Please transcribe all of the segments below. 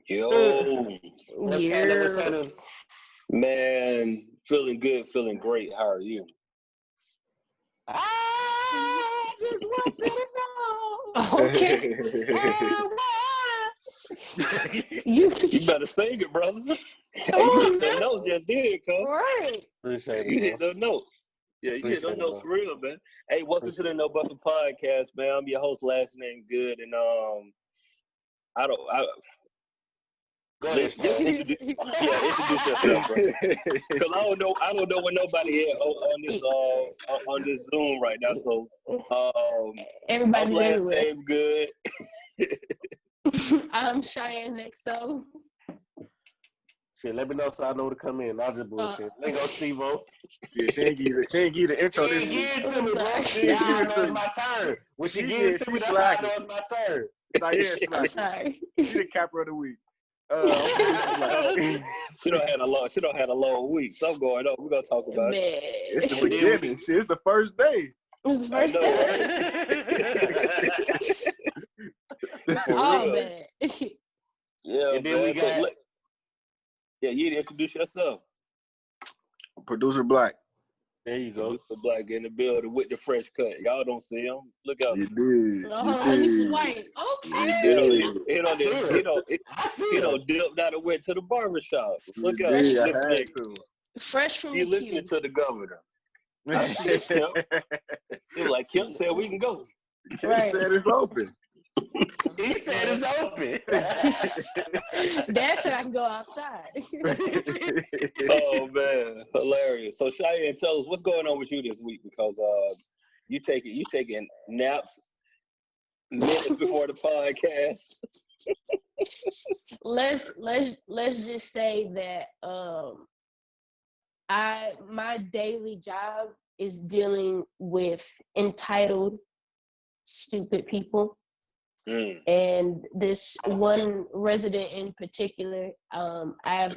Yo, What's happening? man, feeling good, feeling great. How are you? I just want you to know. Okay. You better sing it, brother. Hey, you hit them notes just did, cuz. Right. You hit those notes. Yeah, you hit those notes for real, man. Hey, welcome to the No Buffer Podcast, man. I'm your host, last name Good, and Go ahead, introduce yourself, bro. Because I don't know where nobody at on this Zoom right now. So Everybody's last everywhere. name's Good. I'm Chiane next, so. Shit, let me know so I know to come in. I'll just bullshit. Lingo Steve. Yeah, she ain't give the intro this Give week. it to me, bro. That's how I know it's my turn. When she gives it to me, that's how I know it's my turn. I'm sorry. She the capper of the week. She don't had a long week. Something going on. We're gonna talk about it. It's the beginning. Shit, it's the first day. It's the first day. It's all bad. Yeah, and then we got. Yeah, you need to introduce yourself. Producer Black. There you go. Producer Black in the building with the fresh cut. Y'all don't see him. Look out. You did. Let me swipe. Okay. He don't dipped out and went to the barbershop. Look out. Fresh from you the listening queue. to the governor. I see Kim. He was like, Kim said we can go. Right. Kim said it's open. He said it's open. Dad said I can go outside. Oh man, hilarious. So Chiane, tell us what's going on with you this week, because you taking naps minutes before the podcast. let's just say that my daily job is dealing with entitled, stupid people. And this one resident in particular, I've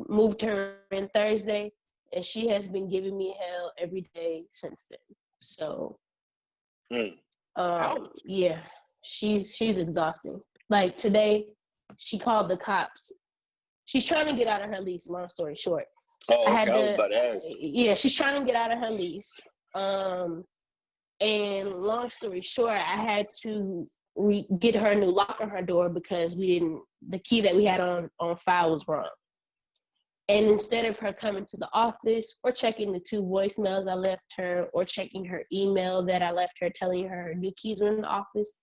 moved her in Thursday, and she has been giving me hell every day since then. So, yeah, she's exhausting. Like today, she called the cops. She's trying to get out of her lease. Long story short, I was about to ask. Yeah, she's trying to get out of her lease. And long story short, I had to get her a new lock on her door because the key that we had on file was wrong. And instead of her coming to the office or checking the 2 voicemails I left her or checking her email that I left her telling her her new keys were in the office,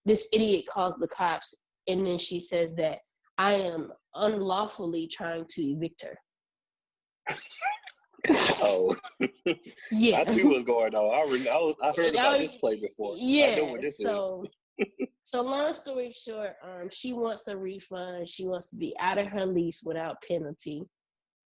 this idiot calls the cops, and then she says that I am unlawfully trying to evict her. Oh, yeah. I see what's going on. I heard about this play before. Yeah. I know what this is. So long story short, she wants a refund. She wants to be out of her lease without penalty.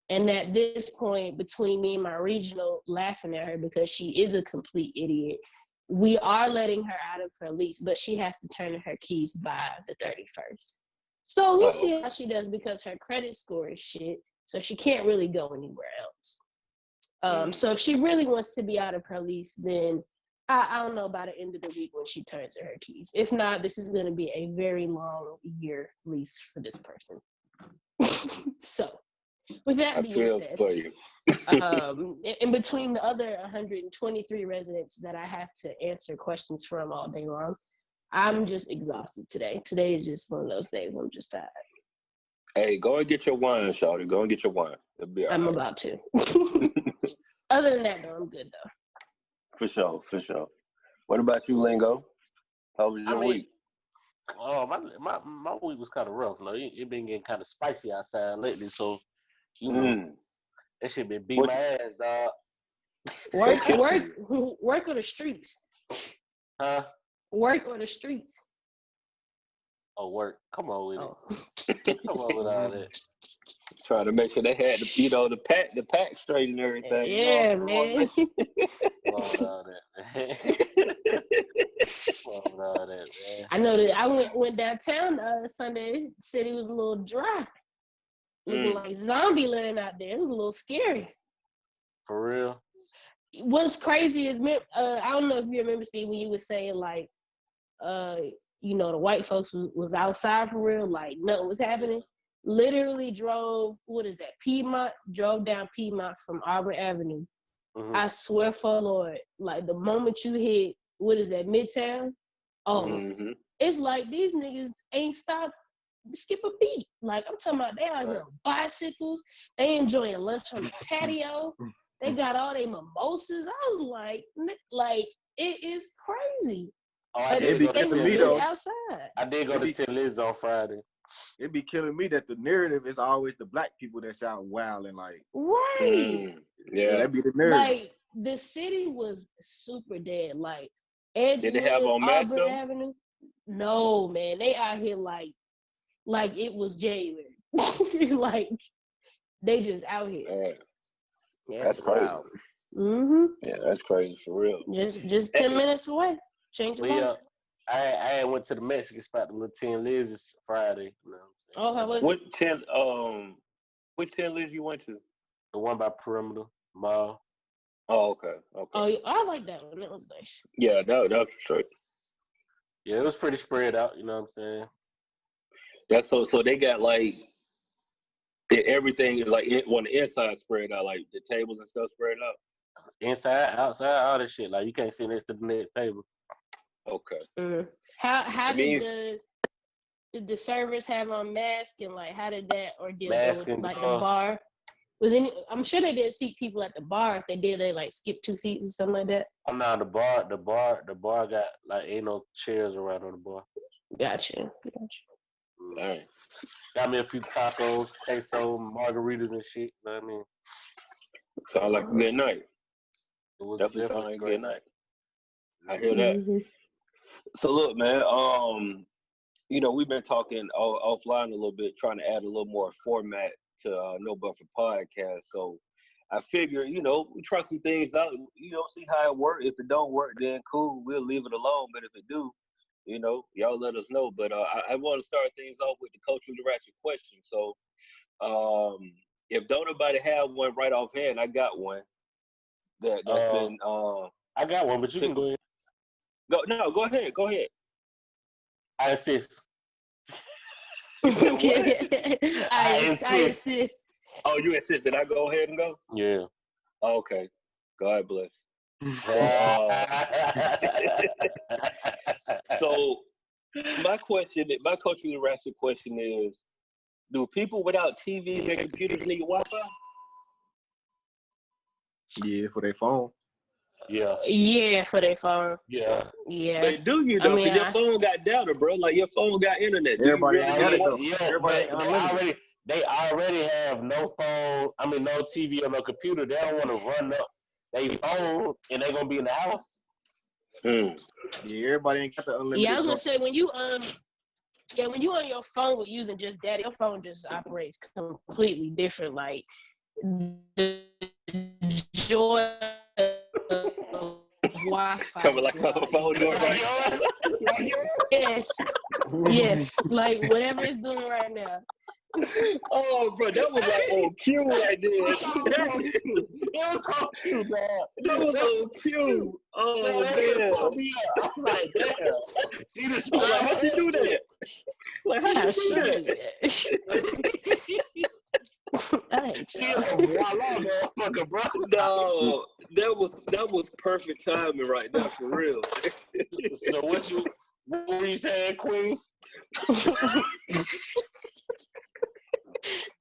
And at this point, between me and my regional laughing at her because she is a complete idiot, we are letting her out of her lease, but she has to turn in her keys by the 31st. So we'll see how she does because her credit score is shit. So she can't really go anywhere else. So if she really wants to be out of her lease, then I don't know about the end of the week when she turns in her keys. If not, this is going to be a very long year lease for this person. So with that being said, in between the other 123 residents that I have to answer questions from all day long, I'm just exhausted today. Today is just one of those days I'm just tired. Hey, go and get your wine, shawty. Go and get your wine. I'm about to. Other than that, though, I'm good, though. For sure. What about you, Lingo? How was your week? Oh, my week was kind of rough. No, it been getting kind of spicy outside lately, so that shit been beat my ass, dog. Work on the streets. Huh? Work on the streets. Oh, work. Come on with it. Come on with all that. Trying to make sure they had the pack straight and everything. Yeah, man. Come on with all that, man. I know that I went downtown Sunday. City was a little dry. Looking like zombie land out there. It was a little scary. For real? What's crazy is, I don't know if you remember, Steve, when you were saying, like, you know, the white folks was outside for real, like nothing was happening. Literally drove, Piedmont, drove down Piedmont from Auburn Avenue. Mm-hmm. I swear for Lord, like the moment you hit, Midtown? It's like these niggas ain't stopped, skip a beat. Like I'm talking about, they out here on bicycles, they enjoying lunch on the patio, they got all their mimosas. I was like, it is crazy. Oh, I did go to me though. Outside. I did go to Tin Liz on Friday. It be killing me that the narrative is always the black people that's out wilding, like. Right. Yeah, that be the narrative. Like the city was super dead. Like Edgewood, did they have on Auburn Avenue? No, man. They out here like it was January. Like they just out here. Yeah, that's crazy. Yeah, that's crazy for real. Just 10 minutes away. Change your life. I went to the Mexican spot, the little Tin Liz's Friday. You know what I'm saying? How was it? Which 10 Liz you went to? The one by Perimeter Mall. Oh, okay. Oh, I like that one. That was nice. Yeah, that was straight. Yeah, it was pretty spread out. You know what I'm saying? That's so they got like everything like on the inside spread out, like the tables and stuff spread out. Inside, outside, all this shit. Like you can't sit next to the next table. Okay. Mm-hmm. How did the servers have on masks and like how did that ordeal go with like the bar? I'm sure they didn't seat people at the bar. If they did, they like skip 2 seats or something like that. Oh no, the bar got like ain't no chairs around on the bar. Gotcha. All right. Got me a few tacos, queso, margaritas and shit. You know what I mean? Sound like a good night. It was definitely sound like a good night. I hear that. Mm-hmm. So look, man, you know, we've been talking offline a little bit, trying to add a little more format to No Buffer Podcast. So I figure, you know, we try some things out, you know, see how it works. If it don't work, then cool, we'll leave it alone. But if it do, you know, y'all let us know. But I want to start things off with the culturally ratchet question. So if don't nobody have one right offhand, I got one that's been I got one, but you can go ahead. Go ahead. I insist. I insist. Oh, you insist that I go ahead and go? Yeah. Okay. God bless. So my culturally ratchet question is, do people without TVs and computers need Wi-Fi? Yeah, for their phone. Yeah, for their phone. Yeah. But do you though? Because your phone got data, bro. Like your phone got internet. Everybody they already have no phone. I mean, no TV or no computer. They don't want to run up their phone, and they're gonna be in the house. Yeah, everybody ain't got the unlimited. Yeah, I was gonna say when you when you on your phone with using just data, your phone just operates completely different. Like the joy of Wi-Fi. Coming like a phone doing right. Yes, like whatever it's doing right now. Oh, bro, that was like on cue right there. It was on cue, man. That was on cue. Oh, man. I'm like, damn. See this? Like, how'd she do that? Like, how'd she do that? I hate you. Bro. No, that was perfect timing right now, for real. So what were you saying, Queen?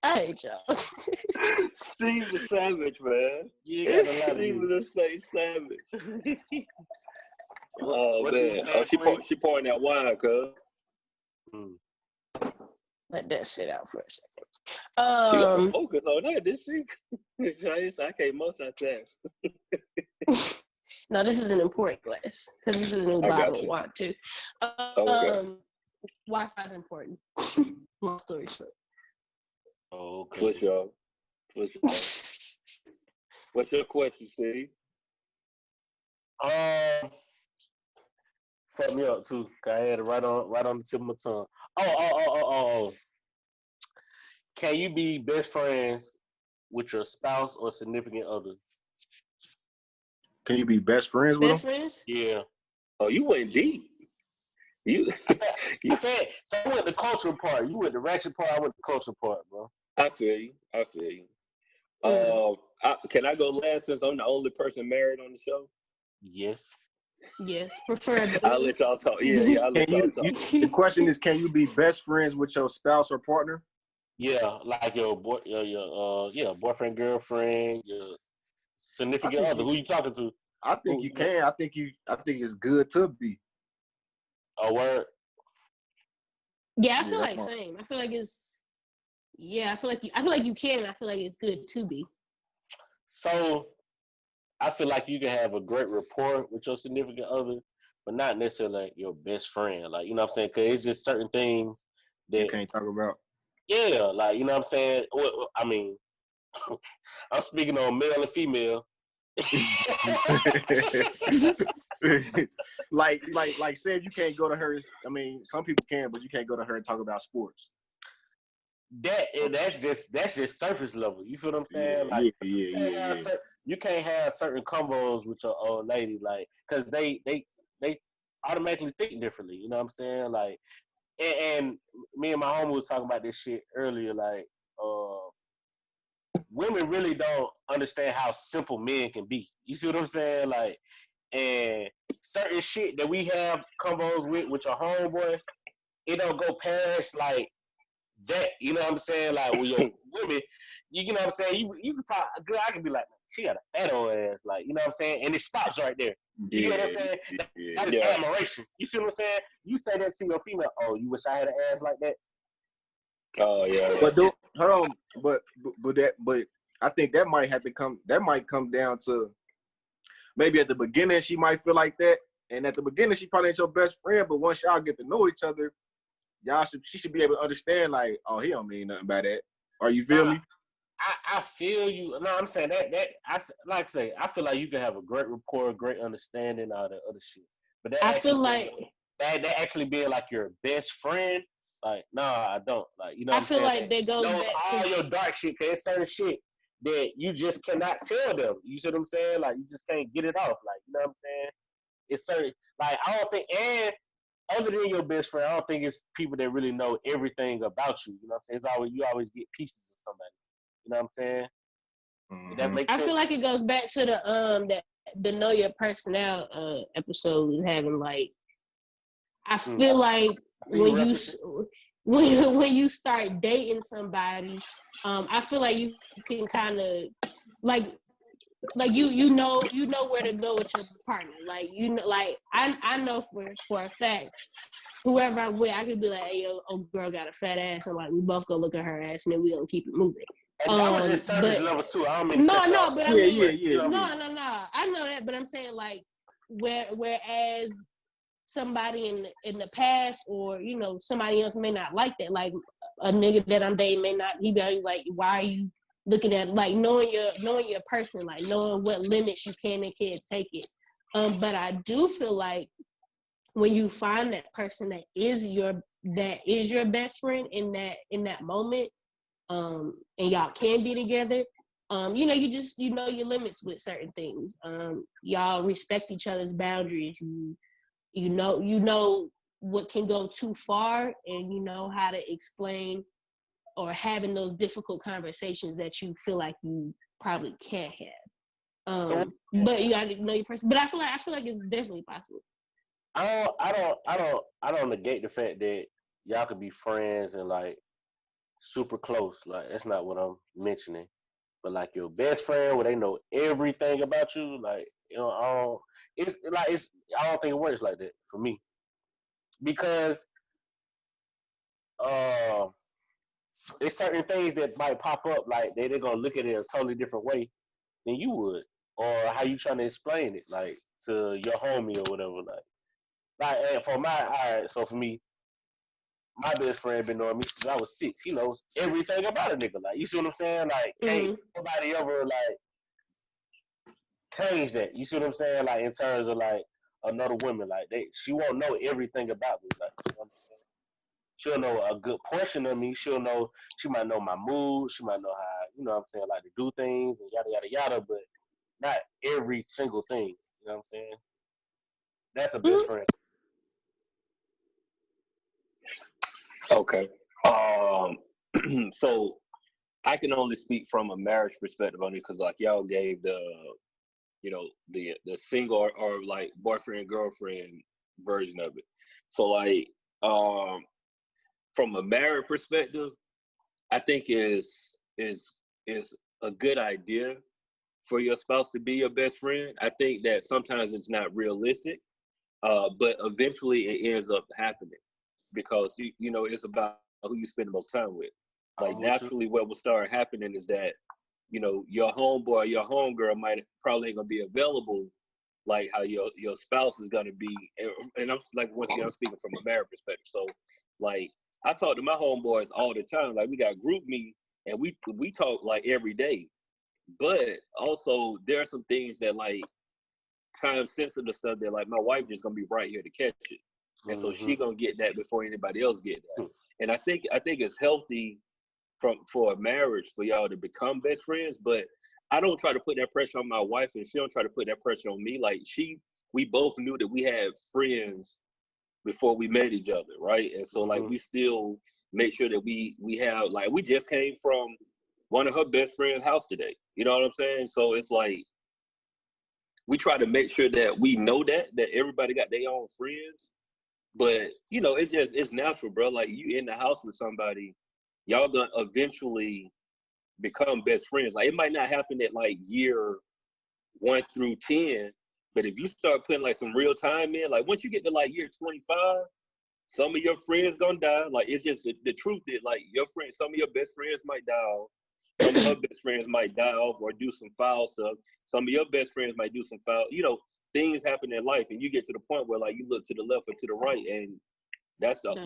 I hate y'all. Steve the Savage, man. Steve the Savage. Oh, what man. She pouring that wine, cuz. Let that sit out for a second. She got to focus on that, did she? I can't multitask. No, this is an important glass because this is a new bottle of wine too. Wi-Fi is important. Long story short. Okay. Push y'all. What's your question, Steve? Fuck me up too. I had it right on the tip of my tongue. Oh. Can you be best friends with your spouse or significant other? Can you be best friends with them? Best friends? Yeah. Oh, you went deep. You, I said, so I went the cultural part. You went the ratchet part. I went the cultural part, bro. I feel you. I feel you. Mm. Can I go last since I'm the only person married on the show? Yes. Yes, I'll preferably. let y'all talk. Yeah, I'll Can let y'all talk. the question is, can you be best friends with your spouse or partner? Yeah, like your boy, your boyfriend, girlfriend, your I significant think other. you Who you talking to? I think Who? you can. I think it's good to be. A word. Yeah, I Yeah, feel that's like my same. I feel like it's yeah, I feel like you can, and I feel like it's good to be. So I feel like you can have a great rapport with your significant other, but not necessarily like your best friend. Like, you know what I'm saying? Because it's just certain things you that, can't talk about. yeah, like, you know what I'm saying? I mean, I'm speaking on male and female. like say if you can't go to her. I mean, some people can, but you can't go to her and talk about sports. That's just surface level. You feel what I'm Yeah, saying? Like yeah, yeah, yeah, yeah. you can't have certain combos with your old lady, like, because they automatically think differently. You know what I'm saying? Like, and me and my homie was talking about this shit earlier. Like, women really don't understand how simple men can be. You see what I'm saying? Like, and certain shit that we have combos with your homeboy, it don't go past like that. You know what I'm saying? Like with your women, you know what I'm saying? You can talk good. I can be like, she got a fat old ass, like, you know what I'm saying? And it stops right there. You get what I'm Yeah, saying? yeah. That is Yeah. admiration. You see what I'm saying? You say that to your female, oh, you wish I had an ass like that? Oh yeah. But hold on, but I think that might have to come. That might come down to maybe at the beginning she might feel like that, and at the beginning she probably ain't your best friend. But once y'all get to know each other, she should be able to understand like, oh, he don't mean nothing by that. Or you feel me? I feel you. No, I'm saying that like I say, I feel like you can have a great rapport, great understanding, all that other shit. But I feel like that actually being like your best friend, like, nah, I don't. Like, you know what I I'm feel saying? like That that goes knows back to all your dark shit, cause it's certain shit that you just cannot tell them. You see what I'm saying? Like, you just can't get it off. Like, you know what I'm saying? It's certain, like, I don't think, and other than your best friend, I don't think it's people that really know everything about you. You know what I'm saying? It's always, you always get pieces of somebody. You know what I'm saying? Did that Mm-hmm. make I feel sense? like it goes back to the know your personnel episode we was having. Like, I feel like See you when you start dating somebody, I feel like you can kind of like you know where to go with your partner. Like, you know, like I know for a fact whoever I'm with, I could be like, hey, yo, old girl got a fat ass, and like we both go look at her ass, and then we gonna keep it moving. And that was just surface But level too. I don't mean to cut you no, off. but I Yeah, mean, yeah, yeah, You know, yeah. no. I know that, but I'm saying like whereas somebody in the past, or you know, somebody else may not like that. Like a nigga that I'm dating may not. He be like, why are you looking at, like, knowing your person, like knowing what limits you can and can't take it. But I do feel like when you find that person that is your best friend in that moment, and y'all can be together, you know, you know your limits with certain things. Y'all respect each other's boundaries. You know what can go too far, and you know how to explain or having those difficult conversations that you feel like you probably can't have. so But you gotta know your person. But I feel like it's definitely possible. I don't negate the fact that y'all could be friends and like super close. Like, that's not what I'm mentioning. But like your best friend, where they know everything about you, like, you know, I don't think it works like that for me, because uh, there's certain things that might pop up, like they're gonna look at it a totally different way than you would, or how you trying to explain it, like, to your homie or whatever. Like, and for all right, so for me, my best friend been knowing me since I was 6. He knows everything about a nigga. Like, you see what I'm saying? Like, Mm-hmm. ain't nobody ever like change that. You see what I'm saying? Like, in terms of like another woman, like, she won't know everything about me. Like, you know what I'm saying? She'll know a good portion of me. She might know my mood. She might know how, you know what I'm saying, like, to do things and yada yada yada, but not every single thing. You know what I'm saying? That's a best Mm-hmm. friend. Okay. So I can only speak from a marriage perspective on it because like y'all gave the the single or like boyfriend girlfriend version of it. So like from a married perspective, I think is a good idea for your spouse to be your best friend. I think that sometimes it's not realistic, but eventually it ends up happening because it's about who you spend the most time with. Like naturally, what will start happening is that your homeboy or your homegirl might probably ain't gonna be available like how your spouse is gonna be. And I'm like once again I'm speaking from a married perspective. So like I talk to my homeboys all the time. Like we got group me and we talk like every day. But also there are some things that like time sensitive stuff that like my wife just gonna be right here to catch it. And so she gonna get that before anybody else get that. And I think it's healthy for a marriage for y'all to become best friends, but I don't try to put that pressure on my wife and she don't try to put that pressure on me. Like we both knew that we had friends before we met each other, right? And so like we still make sure that we have like we just came from one of her best friend's house today. You know what I'm saying? So it's like we try to make sure that we know that everybody got their own friends. But it's natural, bro. Like you in the house with somebody, y'all gonna eventually become best friends. Like it might not happen at like year 1 through 10, but if you start putting like some real time in, like once you get to like year 25, some of your friends gonna die. Like it's just the truth is like some of your best friends might die off. Some of her best friends might die off or do some foul stuff. Some of your best friends might do some foul, things happen in life and you get to the point where like you look to the left or to the right and that's gonna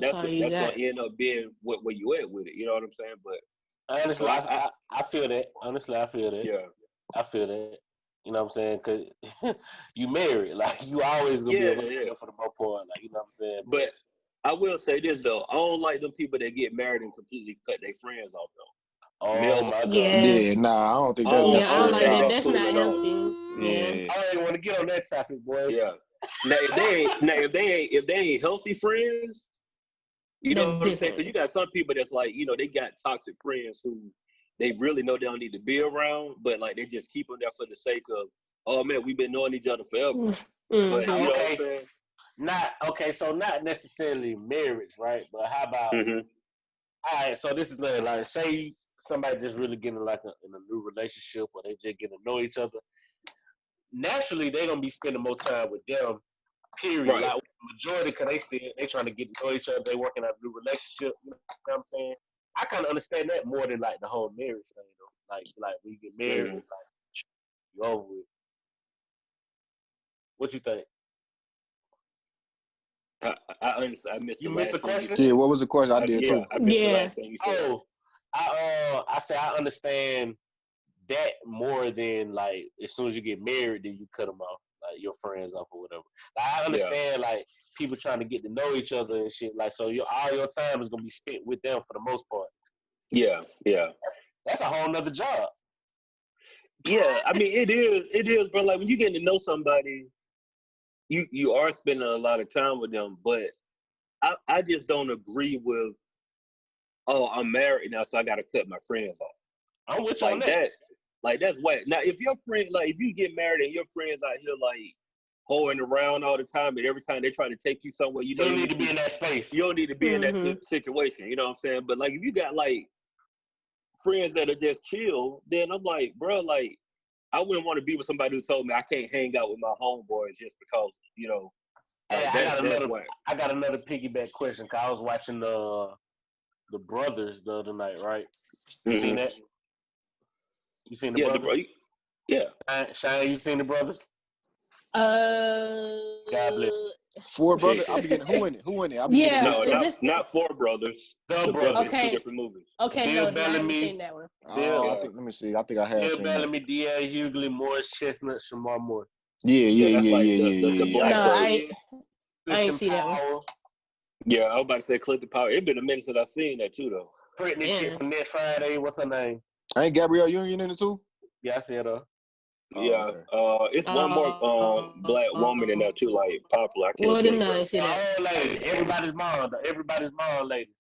end up being where you at with it. You know what I'm saying? But honestly, I feel that. Honestly, I feel that. Yeah. I feel that. You know what I'm saying? Because you married. Like, you always going to be able to be for the most part. Like, you know what I'm saying? But I will say this, though. I don't like them people that get married and completely cut their friends off, though. Oh, my God. Yeah, nah, I don't think that's I don't like that. That's cool not healthy. Yeah. I don't even want to get on that topic, boy. Yeah. Now, if they ain't healthy friends, you know what I'm saying? Because you got some people that's like, they got toxic friends who they really know they don't need to be around, but like they just keep them there for the sake of, oh man, we've been knowing each other forever. But you know what I'm saying? So not necessarily marriage, right? But how about, all right, so this is like, say somebody just really getting like in a new relationship or they just getting to know each other. Naturally, they're going to be spending more time with them, period. Right. Like, majority, because they trying to get to know each other, they working out a new relationship, you know what I'm saying? I kind of understand that more than like the whole marriage thing, though. Like when you get married, it's like you over with. What you think? I missed you missed the question. Yeah, what was the question? I did too. I missed the last thing you said. I say I understand that more than like as soon as you get married, then you cut them off, like your friends off or whatever. Like, I understand like people trying to get to know each other and shit. Like so, all your time is gonna be spent with them for the most part. Yeah. That's a whole nother job. Yeah, I mean it is, bro. Like when you get to know somebody, you are spending a lot of time with them, but I just don't agree with, oh, I'm married now, so I gotta cut my friends off. I'm with you on that. Like that's whack. Now if your friend, like if you get married and your friends out here like hoeing around all the time and every time they try to take you somewhere, you don't need to be in that space. You don't need to be in that situation, you know what I'm saying? But like if you got like friends that are just chill, then I'm like, bro, like I wouldn't want to be with somebody who told me I can't hang out with my homeboys just because, Hey, I got another piggyback question. Cause I was watching the Brothers the other night, right? You seen that? You seen the Brothers? Yeah. Chiane, you seen the Brothers? God bless. Four Brothers. I'm beginning. Who in it? Not Four Brothers. The Brothers. Okay. Two different movies. Okay, Bill no, Bellamy. I haven't seen that one. Let me see. I think I have Bill seen Bellamy, D.A. Hughley, Morris Chestnut, Shamar Moore. Yeah. The black no, I ain't see that one. Yeah, I was about to say Clifton Power. It's been a minute since I've seen that too, though. Pregnant chick from Next Friday. What's her name? Ain't Gabrielle Union in it too? Yeah, I see her. Yeah, it's one more black woman in there too, like popular. I can't think of I see that. Old lady, everybody's mom lady.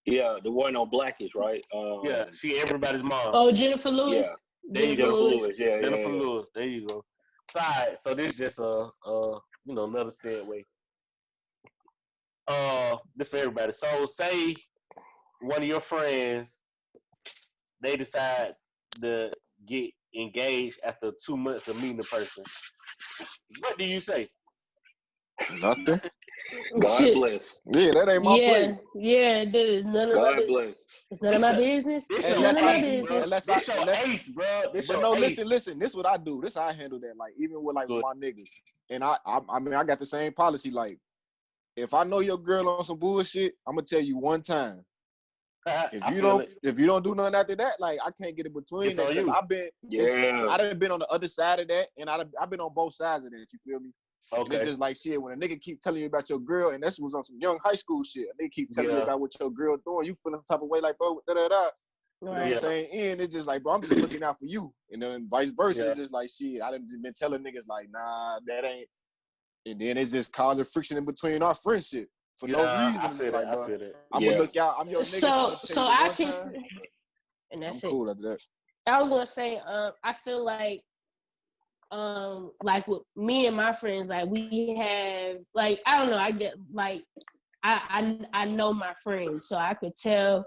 Yeah, the one on Blackish, right? Yeah, she everybody's mom. Oh, Jennifer Lewis. Yeah. There you Jennifer go. Lewis. Yeah, Jennifer yeah. Lewis. There you go. So, all right, so this just another segue. This for everybody. So say one of your friends, they decide to get engaged after 2 months of meeting the person. What do you say? Nothing. God bless. Yeah, that ain't my place. Yeah, that is none of my God business. bless. It's none of my business. This It's your none of my ace, business. bro. Unless This your unless- ace, bro. This But your no, ace. listen. This is what I do. This how I handle that. Like even with Good. my niggas, and I mean I got the same policy. Like if I know your girl on some bullshit, I'm gonna tell you one time. If you don't do nothing after that, like I can't get in between. It's on you. I done been on the other side of that, and I've been on both sides of that. You feel me? And it's Okay. just like shit. When a nigga keep telling you about your girl, and this was on some young high school shit, and they keep telling you about what your girl doing, you feeling some type of way, like bro, da da da. You know what I'm saying? And it's just like, bro, I'm just looking out for you, and then vice versa. It's just like shit. I done just been telling niggas like, nah, that ain't. And then it's just causing friction in between our friendship for no reason. I feel like, that. bro, I feel that. I'm gonna look out. I'm your nigga. So I can, and I'm that's it. cool after that. I was gonna say, I feel like with me and my friends, like we have, like I don't know, I get like I know my friends, so I could tell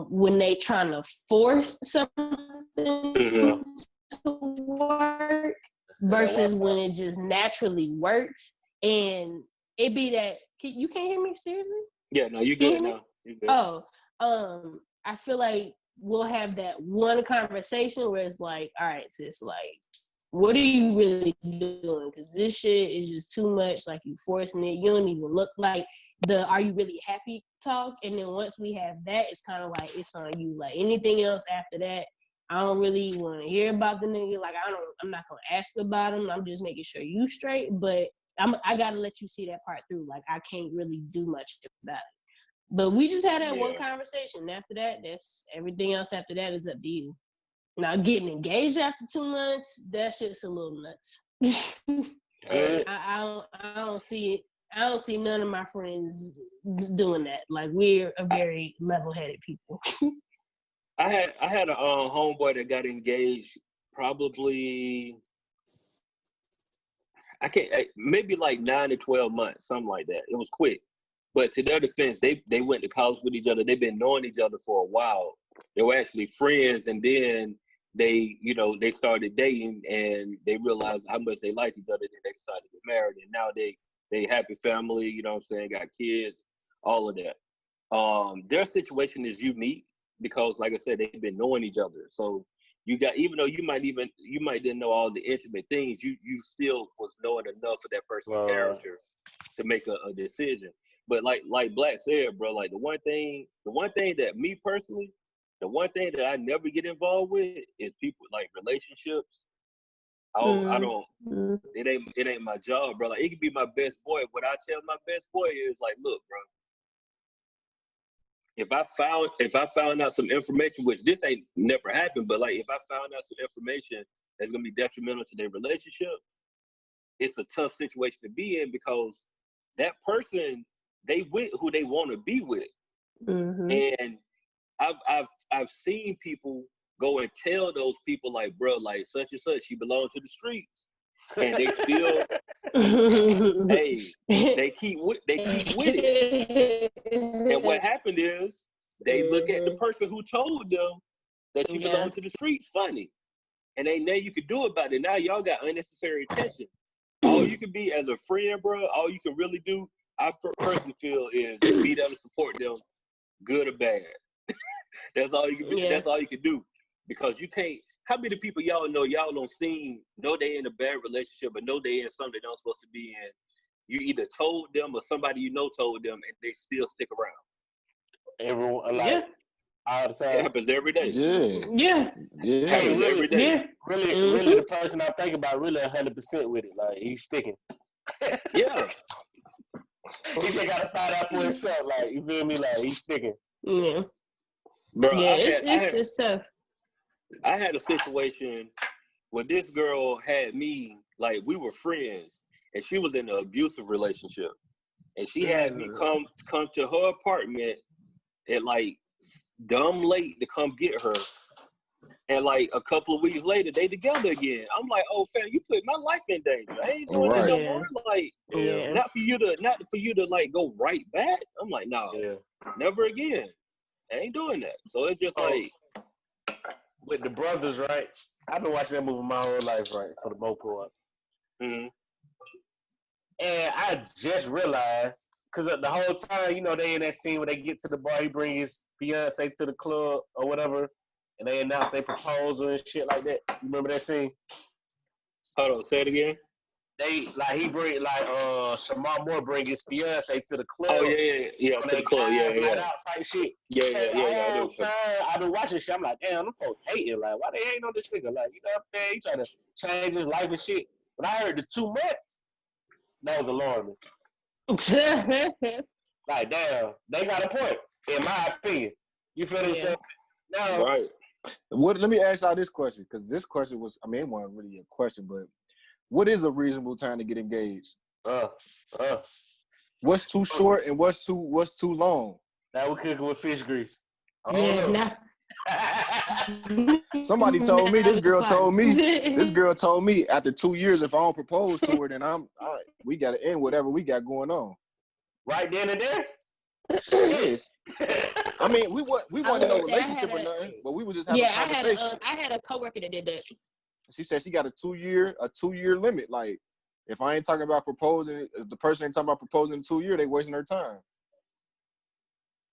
when they trying to force something to work versus when it just naturally works, and it be that you can't hear me seriously. Yeah, no, you good now. You good. Oh, I feel like we'll have that one conversation where it's like, all right, sis, like, what are you really doing? Because this shit is just too much. Like, you forcing it. You don't even look like are you really happy talk? And then once we have that, it's kind of like, it's on you. Like, anything else after that, I don't really want to hear about the nigga. Like, I'm not going to ask about him. I'm just making sure you straight. But I got to let you see that part through. Like, I can't really do much about it. But we just had that one conversation. After that, that's everything else after that is up to you. Now, getting engaged after 2 months, that shit's a little nuts. I don't see it. I don't see none of my friends doing that. Like, we're a very level-headed people. I had a homeboy that got engaged probably, maybe like 9 to 12 months, something like that. It was quick. But to their defense, they went to college with each other. They've been knowing each other for a while. They were actually friends, and then they started dating, and they realized how much they liked each other. Then they decided to get married, and now they happy family. You know what I'm saying? Got kids, all of that. Their situation is unique because, like I said, they've been knowing each other. So even though you might didn't know all the intimate things, you still was knowing enough of that person's character to make a decision. But like Black said, bro, like the one thing that me personally, the one thing that I never get involved with is people like relationships. I don't. It ain't my job, bro. Like it could be my best boy. What I tell my best boy is like, look, bro. If I found out some information, which this ain't never happened, but like if I found out some information that's gonna be detrimental to their relationship, it's a tough situation to be in because that person, they with who they want to be with. And I've seen people go and tell those people like, bro, like such and such, she belongs to the streets, and they still, they keep with it. And what happened is they look at the person who told them that she belonged to the streets funny, and ain't nothing you could do about it. Now y'all got unnecessary attention. All you can be as a friend, bro, all you can really do, I personally feel, is be there to support them, good or bad. That's all you can be. That's all you can do, because you can't. How many people y'all don't know they in a bad relationship, but know they in something they don't supposed to be in? You either told them or somebody you know told them, and they still stick around. Everyone, like all the time. It happens every day. Yeah. It happens every day. Yeah. Really, the person I'm thinking about really 100% with it. Like he's sticking. Yeah. He just gotta find out for himself. Like you feel me? Like he's sticking. Yeah. Bro, yeah, it's tough. I had a situation where this girl had me, like we were friends, and she was in an abusive relationship. And she had me come to her apartment at like dumb late to come get her. And like a couple of weeks later, they together again. I'm like, oh fam, you put my life in danger. I ain't doing that no more. Like, not for you to like go right back. I'm like, no, never again. I ain't doing that. So it's just like with the brothers, right? I've been watching that movie my whole life, right? For the most part. Mm-hmm. And I just realized, because the whole time, you know, they in that scene where they get to the bar, he bring his fiance to the club or whatever, and they announce their proposal and shit like that. You remember that scene? Hold on, say it again. He bring Shamar Moore bring his fiance to the club. Oh yeah, to the club, night out type shit. Yeah. I've been watching shit. I'm like, damn, them folks hating. Like, why they hating on this nigga? Like, you know what I'm saying? He trying to change his life and shit. But I heard the 2 months. That was alarming. Like, damn, they got a point, in my opinion. You feel what I'm saying? Now, right. Let me ask y'all this question, because this question was, I mean, it wasn't really a question, but what is a reasonable time to get engaged? What's too short and what's too long? Now we're cooking with fish grease. Somebody told me, this girl told me after 2 years, if I don't propose to her, then we gotta end whatever we got going on. Right then and there? Yes. I mean, we wasn't in a relationship or nothing, but we was just having a conversation. I had a coworker that did that. She said she got a 2 year limit. Like, if I ain't talking about proposing, if the person ain't talking about proposing in 2 years, they wasting their time.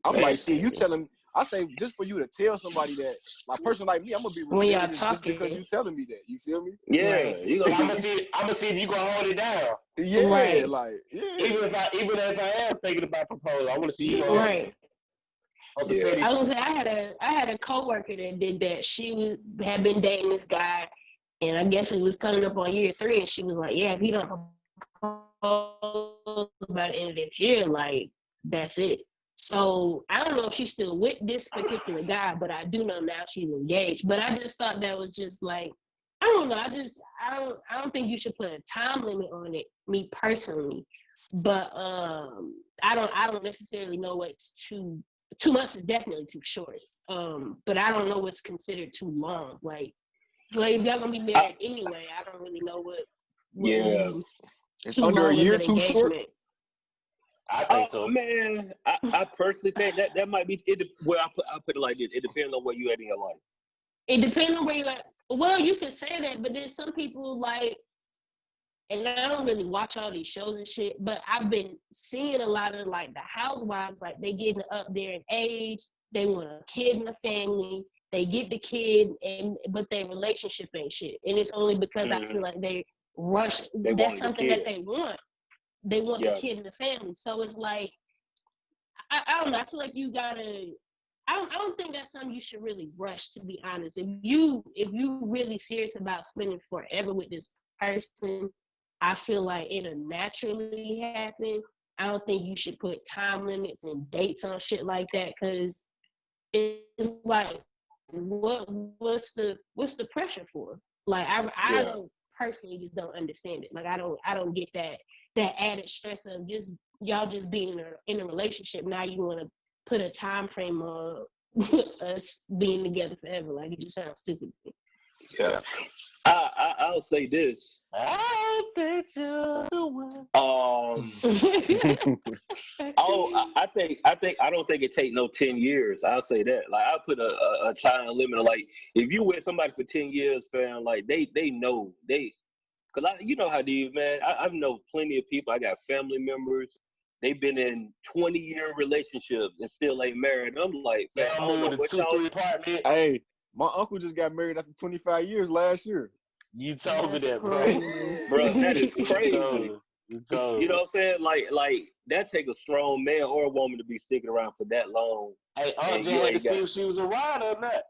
I'm like, see, you telling, I say, just for you to tell somebody that, like, a person like me, I'm gonna be rebellious just because you telling me that. You feel me? Yeah. Right. I'm gonna see if you gonna hold it down. Yeah, right. like, yeah. Even if I am thinking about proposal, I want to see you gonna hold it. I was gonna say I had a coworker that did that. She had been dating this guy, and I guess it was coming up on year 3, and she was like, "Yeah, if he don't propose by the end of this year, like that's it." So I don't know if she's still with this particular guy, but I do know now she's engaged. But I just thought that was just like, I don't know. I don't think you should put a time limit on it, me personally. But I don't necessarily know what's 2 months is definitely too short. But I don't know what's considered too long. Like if y'all gonna be married anyway, I don't really know what it's under a year too short. I think so. Man, I personally think that might be it. Well, I'll put it like this: it depends on where you at in your life. It depends on where you at. Well, you can say that, but then some people like, and I don't really watch all these shows and shit, but I've been seeing a lot of like the housewives, like they getting up there in age, they want a kid in the family, they get the kid, but their relationship ain't shit, and it's only because I feel like they rush. That's something that they want. They want the kid in the family. So it's like, I don't know. I feel like you gotta, I don't think that's something you should really rush, to be honest. If you really serious about spending forever with this person, I feel like it'll naturally happen. I don't think you should put time limits and dates on shit like that, because it's like, what's the pressure for? Like I don't personally just don't understand it. Like I don't get that added stress of just y'all just being in a relationship. Now you want to put a time frame on us being together forever. Like, it just sounds stupid. Yeah. I'll say this. I bet you're the one. I don't think it take no 10 years. I'll say that. Like, I'll put a time limit. Like, if you with somebody for 10 years, fam, like they know because you know how these, man. I know plenty of people. I got family members. They've been in 20-year relationships and still ain't married. I'm like, fam, I don't know what 2-3 apartments. Hey, my uncle just got married after 25 years last year. You told me that, bro. Bro, that is crazy. You know what I'm saying? Like that take a strong man or a woman to be sticking around for that long. Hey, Aunt J had to see if she was a rider or not.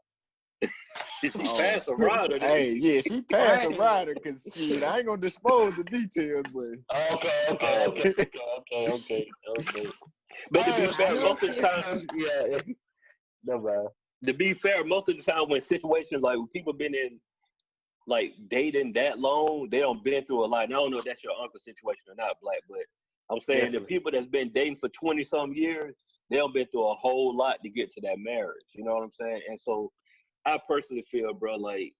She passed a rider. Hey, yeah, she passed a rider because I ain't gonna disclose the details, but Okay. But to be fair, most of the time, no bad. To be fair, most of the time when situations like when people been in like dating that long, they don't been through a lot. And I don't know if that's your uncle's situation or not, Black, but I'm saying the people that's been dating for 20 some years, they've been through a whole lot to get to that marriage. You know what I'm saying? And so I personally feel, bro, like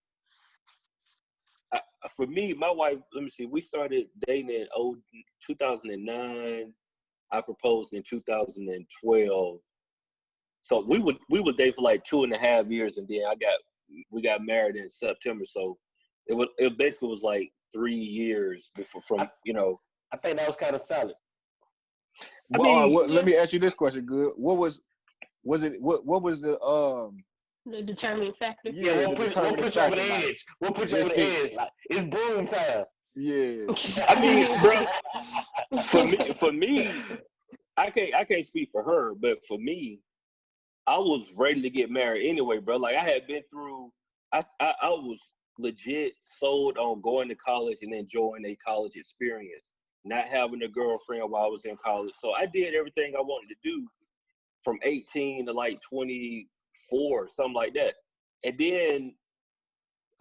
for me, my wife, let me see, we started dating in 2009. I proposed in 2012. So we would date for like 2.5 years, and then we got married in September. So it basically was like 3 years before I think that was kind of solid. Let me ask you this question, good. What was the determining factor? Yeah, what put you over the edge? What put you over the edge? Like, it's broom time. Yeah. I mean, bro, for me, I can't speak for her, but for me, I was ready to get married anyway, bro. Like, I had been through, I was legit sold on going to college and enjoying a college experience, not having a girlfriend while I was in college. So I did everything I wanted to do from 18 to like 24, something like that. And then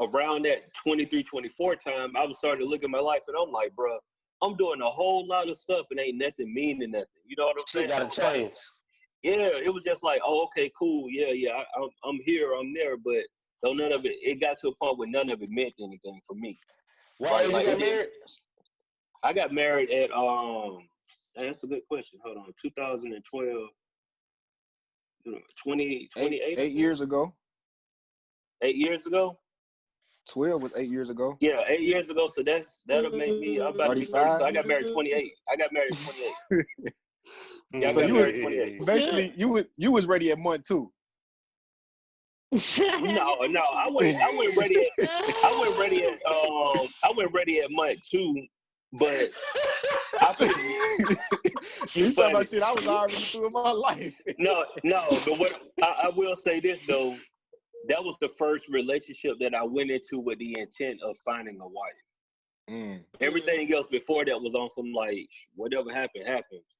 around that 23, 24 time, I was starting to look at my life and I'm like, bro, I'm doing a whole lot of stuff and ain't nothing meaning nothing. You know what I'm saying? Shit gotta change. Yeah, it was just like, oh, okay, cool. Yeah, I'm here, I'm there, but though none of it got to a point where none of it meant anything for me. Why did you get married? I got married at that's a good question. Hold on, 2012, 28. 8 years ago. 8 years ago. 12 was 8 years ago. Yeah, 8 years ago. So that'll make me. I'm about to be 30. So I got married 28. I got married 28. Yeah, so I got married 28. Basically, you was ready at month 2. No, I went ready at I went ready at month 2, but you talking about shit I was already through in my life. No, but what I will say this though, that was the first relationship that I went into with the intent of finding a wife. Everything else before that was on some like whatever happens.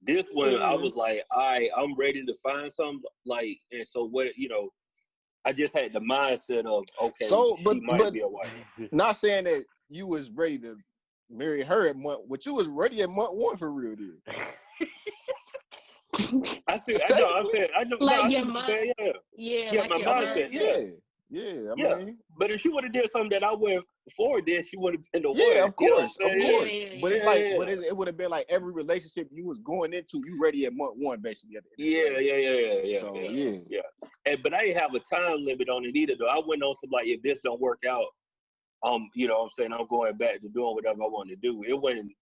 This one I was like, all right, I'm ready to find something like, and so what, I just had the mindset of, okay, she might be a wife. Not saying that you was ready to marry her at month, but you was ready at month 1 for real, dude. I know. Like no, your mind. Yeah, like my your mindset. Yeah. I mean, but if she would have did something that I went forward, then she would have been the one. Yeah, of course, of course. But it's like, it would have been like every relationship you was going into, you ready at month 1, basically. Yeah. So But I didn't have a time limit on it either, though. I went on some like, if this don't work out, you know what I'm saying, I'm going back to doing whatever I want to do. It wasn't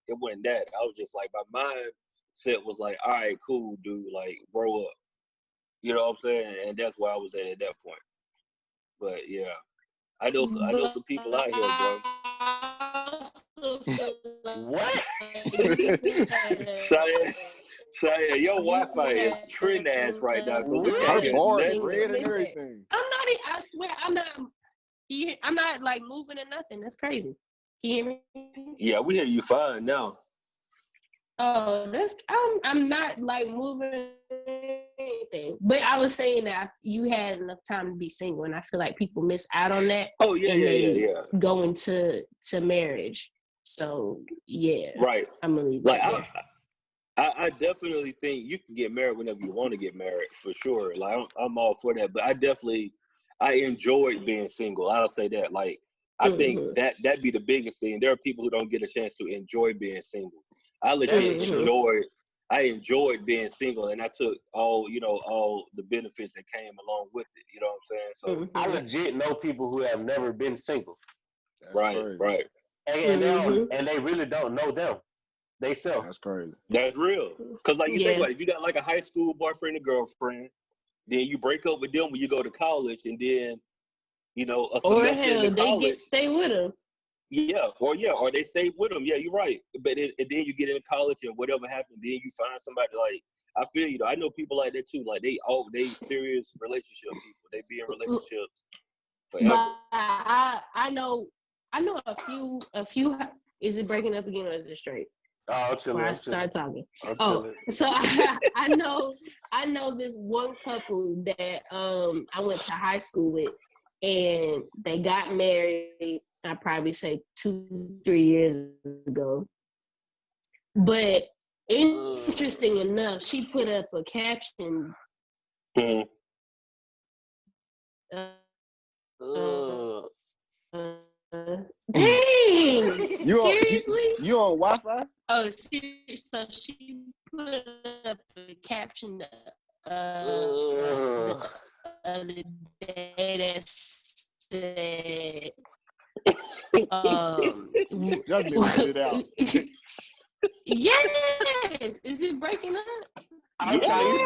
that. I was just like, my mindset was like, all right, cool, dude, like, grow up. You know what I'm saying? And that's where I was at that point. But yeah, I know some people out here, bro. What? Chiane, your Wi-Fi is trend ass right now. Her bars red and everything. I swear, I'm not like moving or nothing. That's crazy. Can you hear me? Yeah, we hear you fine now. Oh, I'm not like moving anything. But I was saying that you had enough time to be single, and I feel like people miss out on that. Oh yeah. Go into marriage. So yeah. Right. I'm gonna leave like that. I definitely think you can get married whenever you want to get married, for sure. Like I'm all for that. But I enjoyed being single. I'll say that. Like I think that'd be the biggest thing. There are people who don't get a chance to enjoy being single. I legit enjoyed being single, and I took all the benefits that came along with it. You know what I'm saying? So I legit know people who have never been single. That's right, crazy. right. And they really don't know them. They self. That's crazy. That's real. Because like you think about it, if you got like a high school boyfriend and girlfriend, then you break up with them when you go to college, and then a semester in college, they stay with them. Or they stay with them. Yeah, you're right. But and then you get into college and whatever happened, then you find somebody like, I feel you though. I know people like that too. Like they serious relationship people. They be in relationships forever. But I know a few. Is it breaking up again or is it straight? Oh, I'm chilling. I start talking. Chilling. So I know this one couple that I went to high school with, and they got married. I'd probably say 2-3 years ago. But Interesting enough, she put up a caption. Mm. Dang! Seriously? You on Wi-Fi? Oh, seriously. So she put up a caption the other day that said, Struggling to get it out. yes! Is it breaking up? I'm trying. You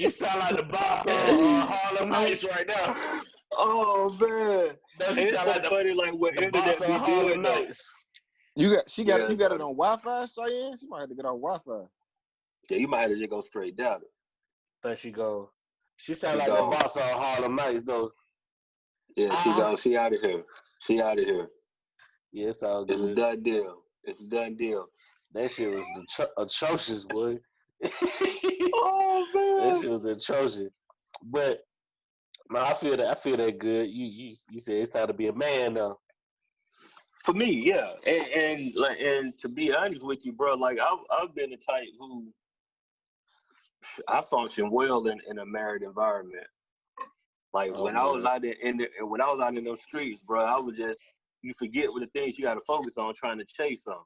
sound like the boss on Harlem Nights right now. Oh man, it's so like funny. Like what the internet boss be on doing Harlem though. Nights. You got it on Wi-Fi, Chiane? She might have to get on Wi-Fi. Yeah, you might have to just go straight down. There she go. She sound like the boss on Harlem Nights though. Yeah, she goes. She out of here. She out of here. Yeah, it's all good. It's a done deal. It's a done deal. That shit was atrocious, boy. Oh man, that shit was atrocious. But no, I feel that good. You said it's time to be a man now. for me, yeah, and to be honest with you, bro, like I've been the type who I function well in a married environment. Like when I was out when I was out in those streets, bro, I was just you forget what the things you got to focus on trying to chase them.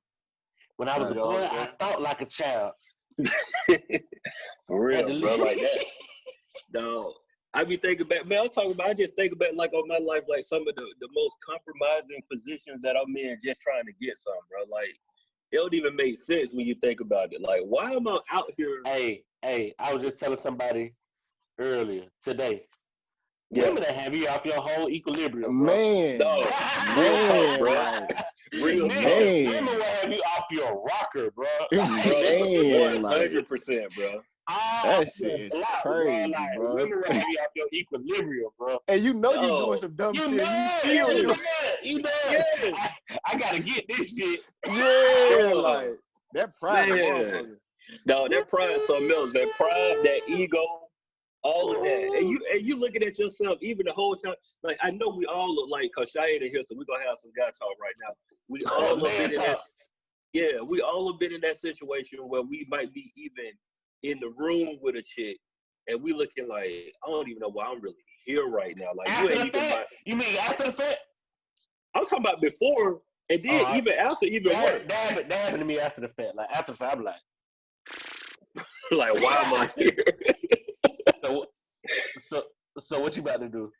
When I was a boy, I thought like a child. For real, bro, like that. No, I be thinking back, man. I just think about like on my life, like some of the most compromising positions that I'm in, just trying to get some, bro. Like it don't even make sense when you think about it. Like, why am I out here? Hey, I was just telling somebody earlier today. Yeah. Women that have you off your whole equilibrium, bro. Man, No, man, bro. like, Real man. Women will have you off your rocker, bro. Man, 100%, bro. That shit is crazy, bro. Women will have you off your equilibrium, bro. And you know you doing some dumb shit. You know. Yeah. I gotta get this shit. Yeah, like that pride, motherfucker. No, that pride, something else. That pride, that ego, all of that. And you looking at yourself even the whole time. Like I know we all look like, cause Chiane in here, so we're gonna have some guy talk right now. We all have been in that. Yeah, we all have been in that situation where we might be even in the room with a chick, and we looking like I don't even know why I'm really here right now. Like after you ain't even. You mean after the fact? I'm talking about before, and then even after, even worse. That happened to me after the fact. Like after the fact, I'm like, like why am I here? So what you about to do?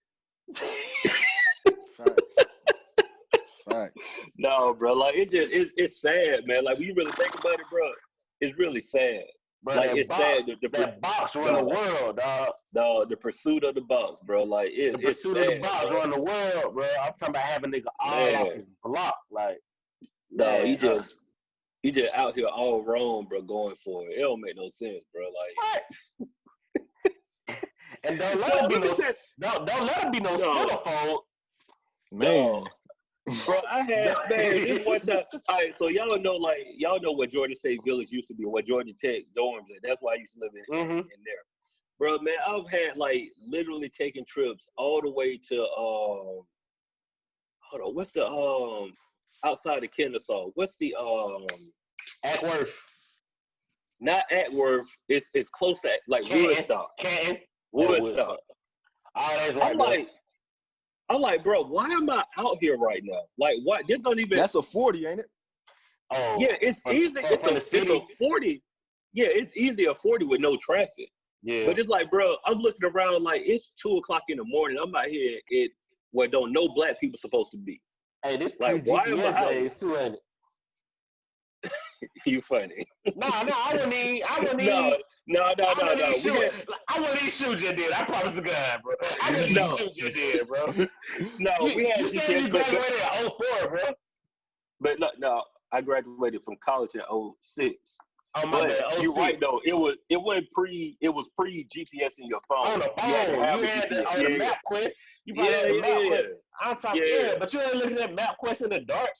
Facts. No, bro. Like it's sad, man. Like when you really think about it, bro, it's really sad. Bro, like it's sad. That box run the world, dog. No, the pursuit of the box, bro. Like the pursuit of the box run the world, bro. I'm talking about having nigga all off his block, like. No, you just out here all wrong, bro. Going for it. It don't make no sense, bro. Like. And don't let it be no centerfold. Man. Bro, I had this one time. All right, so y'all know what Georgia State Village used to be, what Georgia Tech dorms is. That's why I used to live in there. Bro, man, I've had like literally taking trips all the way to hold on, what's the outside of Kennesaw? What's the Atworth. Not Atworth. It's close to like Woodstock. Woodstock. Oh, that's right. I'm like, bro, why am I out here right now? Like, what? This don't even. That's a 40, ain't it? Oh, yeah, it's easy. It's a 40. Yeah, it's easy a 40 with no traffic. Yeah. But it's like, bro, I'm looking around like it's 2:00 in the morning. I'm out here where don't no black people supposed to be. Hey, this like why am I out days too, ain't it? You funny. No, I wouldn't need. No. I wouldn't even shoot you, dude. I promise to God, bro. I wouldn't even shoot you, dude, bro. No, you said you graduated in 04, bro. But no, I graduated from college in 06. Oh my bad. 06. You're right though. It was pre GPS in your phone. On the phone, you had the map quest. You probably had the map quest. I'm talking, but you ain't looking at map quest in the dark.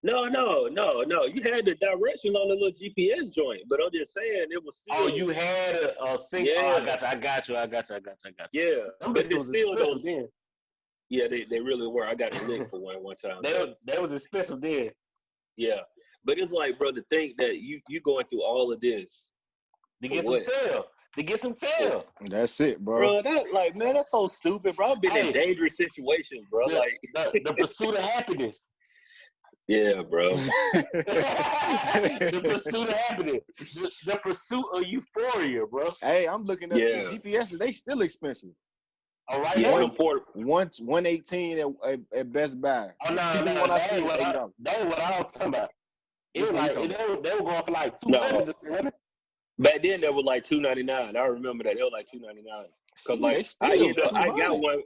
No. You had the directions on the little GPS joint, but I'm just saying it was still. Oh, you had a sync. Yeah. Oh, I got you. Yeah, but it was expensive then. Yeah, they really were. I got a link for one time. They was expensive then. Yeah, But it's like, bro, to think that you going through all of this to get some tail. To get some tail. That's it, bro. Bro, that like, man, that's so stupid, bro. I've been in dangerous situations, bro. The pursuit of happiness. Yeah, bro. The pursuit of happiness. The pursuit of euphoria, bro. Hey, I'm looking at these GPSs. They still expensive. All right, yeah, $118 at Best Buy. Oh, no, that ain't what I was talking about. It was like, they were going for like $200. Back then, they were like $299. I remember that. They were like $299. Because, like, I got one.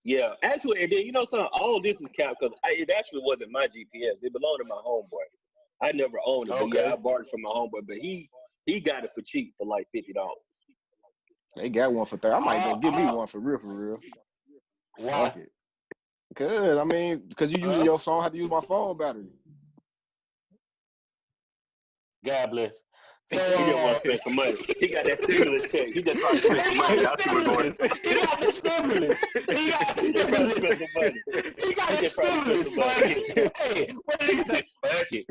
Yeah, actually, and then, you know something? All this is capped because it actually wasn't my GPS. It belonged to my homeboy. I never owned it, but yeah, I bought it from my homeboy. But he got it for cheap for like $50. They got one for $30. I might go give me one for real. Why? Cause I mean, because you using your phone, I have to use my phone battery. God bless. So, he didn't want to spend some money. He got that stimulus check. He just tried to spend some money. He got the stimulus. He got the stimulus. Hey, what did he say? Fuck it.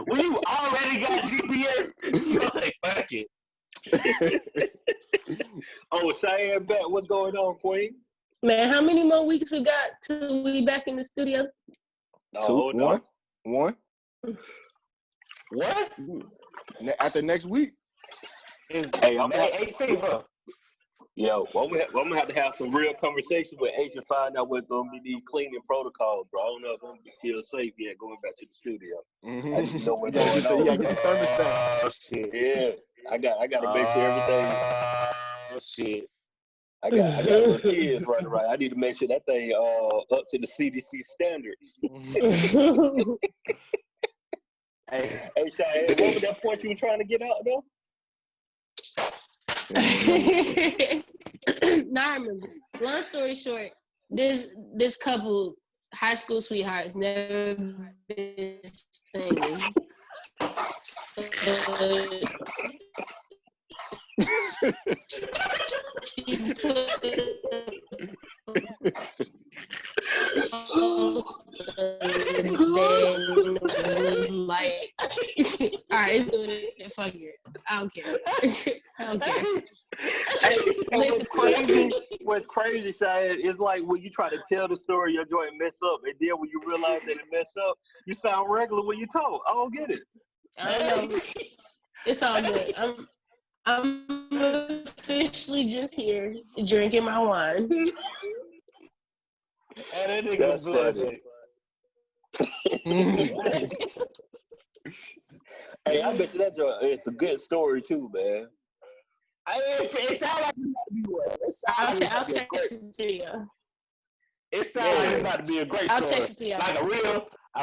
When you already got GPS, you gonna say fuck it. Oh, Chiane back. What's going on, Queen? Man, how many more weeks we got till we back in the studio? One. What? After next week? Hey, I'm May 18th, huh? Yo, I'm gonna have to have some real conversation with H and find out what's gonna be these cleaning protocols, bro. I don't know if I'm gonna feel safe yet going back to the studio. I need to know what's going on. Yeah, get the thermostat. Oh shit. Yeah, I gotta make sure everything. Oh shit. I got little kids running right. I need to make sure that thing up to the CDC standards. Hey, Chiane, what was that point you were trying to get out though? Now I remember. Long story short, this couple, high school sweethearts, never been singing. Was like, all right, let's do it. Fuck it. I don't care. Hey, what's crazy, Chiane, is like when you try to tell the story, your joint mess up, and then when you realize that it messed up, you sound regular when you talk. I don't get it. I know. It's all good. I'm officially just here drinking my wine. And that nigga blessed. Hey, I bet you that joint, it's a good story too, man. It sounds like it's about to be one. I'll text it to you. It sounds like it's about to be a great story. I'll text it to you. Like a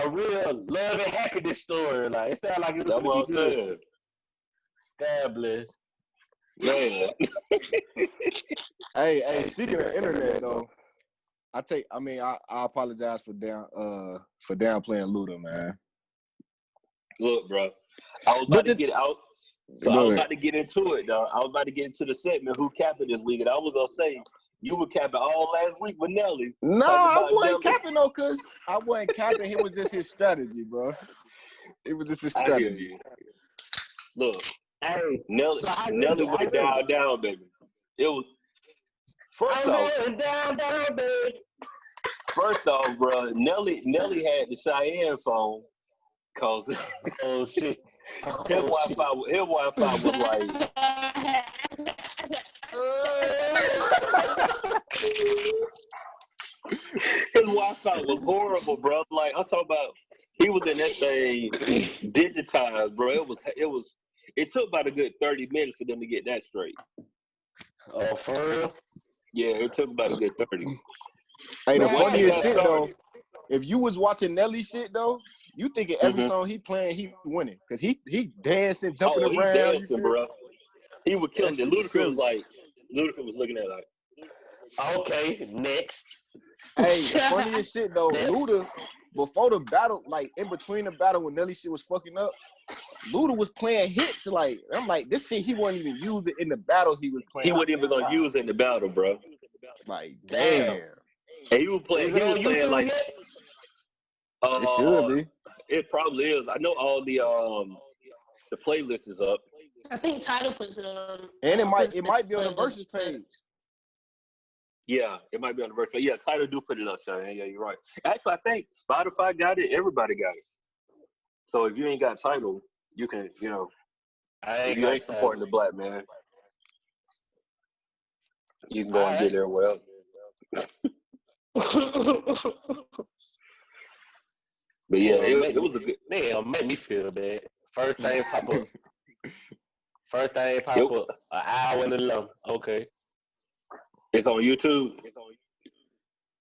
real love and happiness story. Like it sounds like it's going to be good. God bless. Man. Hey, speaking of internet though, I apologize for downplaying Luda, man. Look, bro, I was about to get out. So I was about to get into it, though. I was about to get into the segment who capping this week, and I was gonna say you were capping all last week with Nelly. No, I wasn't capping though, cause I wasn't capping. It was just his strategy, bro. It was just his strategy. Look, Nelly went down, baby. It was First off, bro, Nelly had the Chiane phone, cause oh shit. His Wi-Fi was like. His Wi-Fi was horrible, bro. Like I'm talking about, he was in that thing digitized, bro. It took about a good 30 minutes for them to get that straight. Oh, for real? Yeah, it took about a good 30. Hey, the funniest shit though, if you was watching Nelly shit though, you thinking every song he playing, he winning. Cause he dancing, jumping around. He dancing, bro. He was killing it. Ludacris was looking at it like, okay, next. Hey, the funniest shit though, Luda, before the battle, like in between the battle when Nelly shit was fucking up, Luda was playing hits. Like, I'm like, this shit he wasn't even using in the battle he was playing. He wasn't even gonna use it in the battle, bro. Like, damn. And he was playing. He was playing like. It should be. It probably is. I know all the playlist is up. I think Tidal puts it on. And it might be on the Versus page. Yeah, it might be on the Versus page. Yeah, Tidal do put it up, Chiane. Yeah, you're right. Actually, I think Spotify got it. Everybody got it. So if you ain't got Tidal, you can, if you ain't supporting the black man, you can go and get there. Well. But yeah, it was a good. Damn, make me feel bad. First thing pop up. An hour and 11. Okay. It's on YouTube.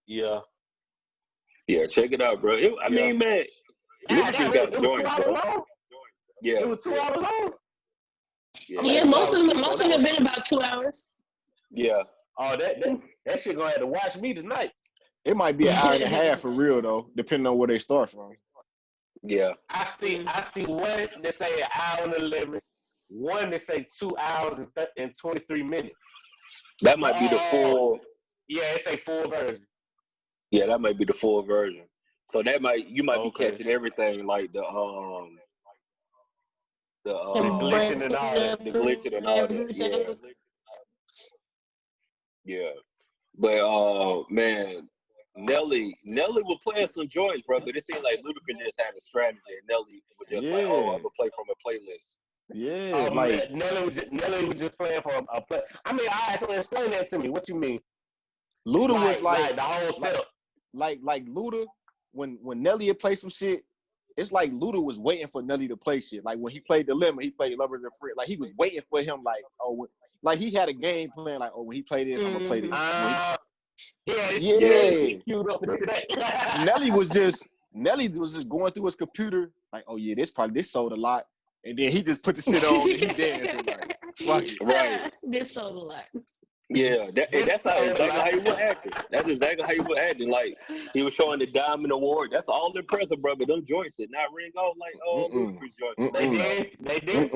Yeah. Yeah, check it out, bro. I mean, man, Ludacris got joints, bro. Yeah. It was 2 hours long. Yeah, most of it been about 2 hours. Yeah. Oh, that shit gonna have to watch me tonight. It might be an hour and a half for real though, depending on where they start from. Yeah. I see one that say an hour and 11, one that say 2 hours and 23 minutes. That might be the full. Yeah, it's a full version. Yeah, that might be the full version. So you might be catching everything like the glitching and all that. The glitching and all that. Yeah. But man, Nelly was playing some joints, bro, but it seemed like Ludacris just had a strategy and Nelly was just like, I'm gonna play from a playlist. Yeah, Nelly was just playing for a play. I mean, so explain that to me. What you mean? Luda was like the whole setup. Like Luda, when Nelly had played some shit, it's like Luda was waiting for Nelly to play shit. Like when he played Dilemma, he played Lovers and Friends. Like he was waiting for him. Like he had a game plan. Like when he played this, I'm gonna play this. Nelly was just going through his computer. Like, oh yeah, this sold a lot. And then he just put the shit on and he danced. Like, fuck it. Right. This sold a lot. Yeah, that's exactly how he was acting. That's exactly how he was acting. Like he was showing the Diamond Award. That's all impressive, bro. But them joints did not ring off like Ludacris joints. They did.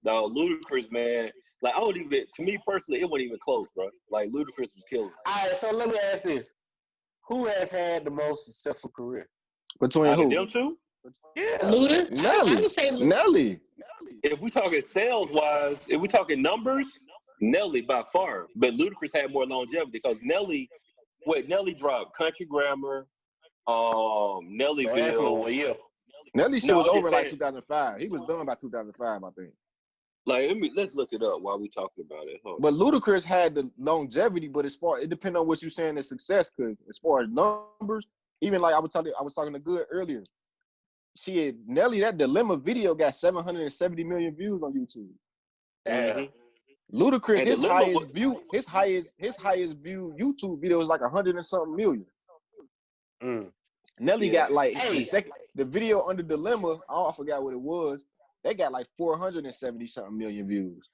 No, Ludacris, man. Like to me personally, it wasn't even close, bro. Like Ludacris was killing. All right, so let me ask this: who has had the most successful career between who? Them two? Yeah, Luda. Nelly. I would say Nelly. If we talking sales wise, if we talking numbers, Nelly by far. But Ludacris had more longevity because Nelly dropped Country Grammar, Nellyville. Nelly shit was over like 2005. He was done by 2005, I think. Like, let's look it up while we talking about it. But Ludacris had the longevity, but it depends on what you're saying is success. Because as far as numbers, even like I was talking to Good earlier. Nelly, that Dilemma video got 770 million views on YouTube. Mm-hmm. Ludacris, his highest view YouTube video was like 100 and something million. Nelly got like the video under Dilemma. I forgot what it was. They got like 470 something million views.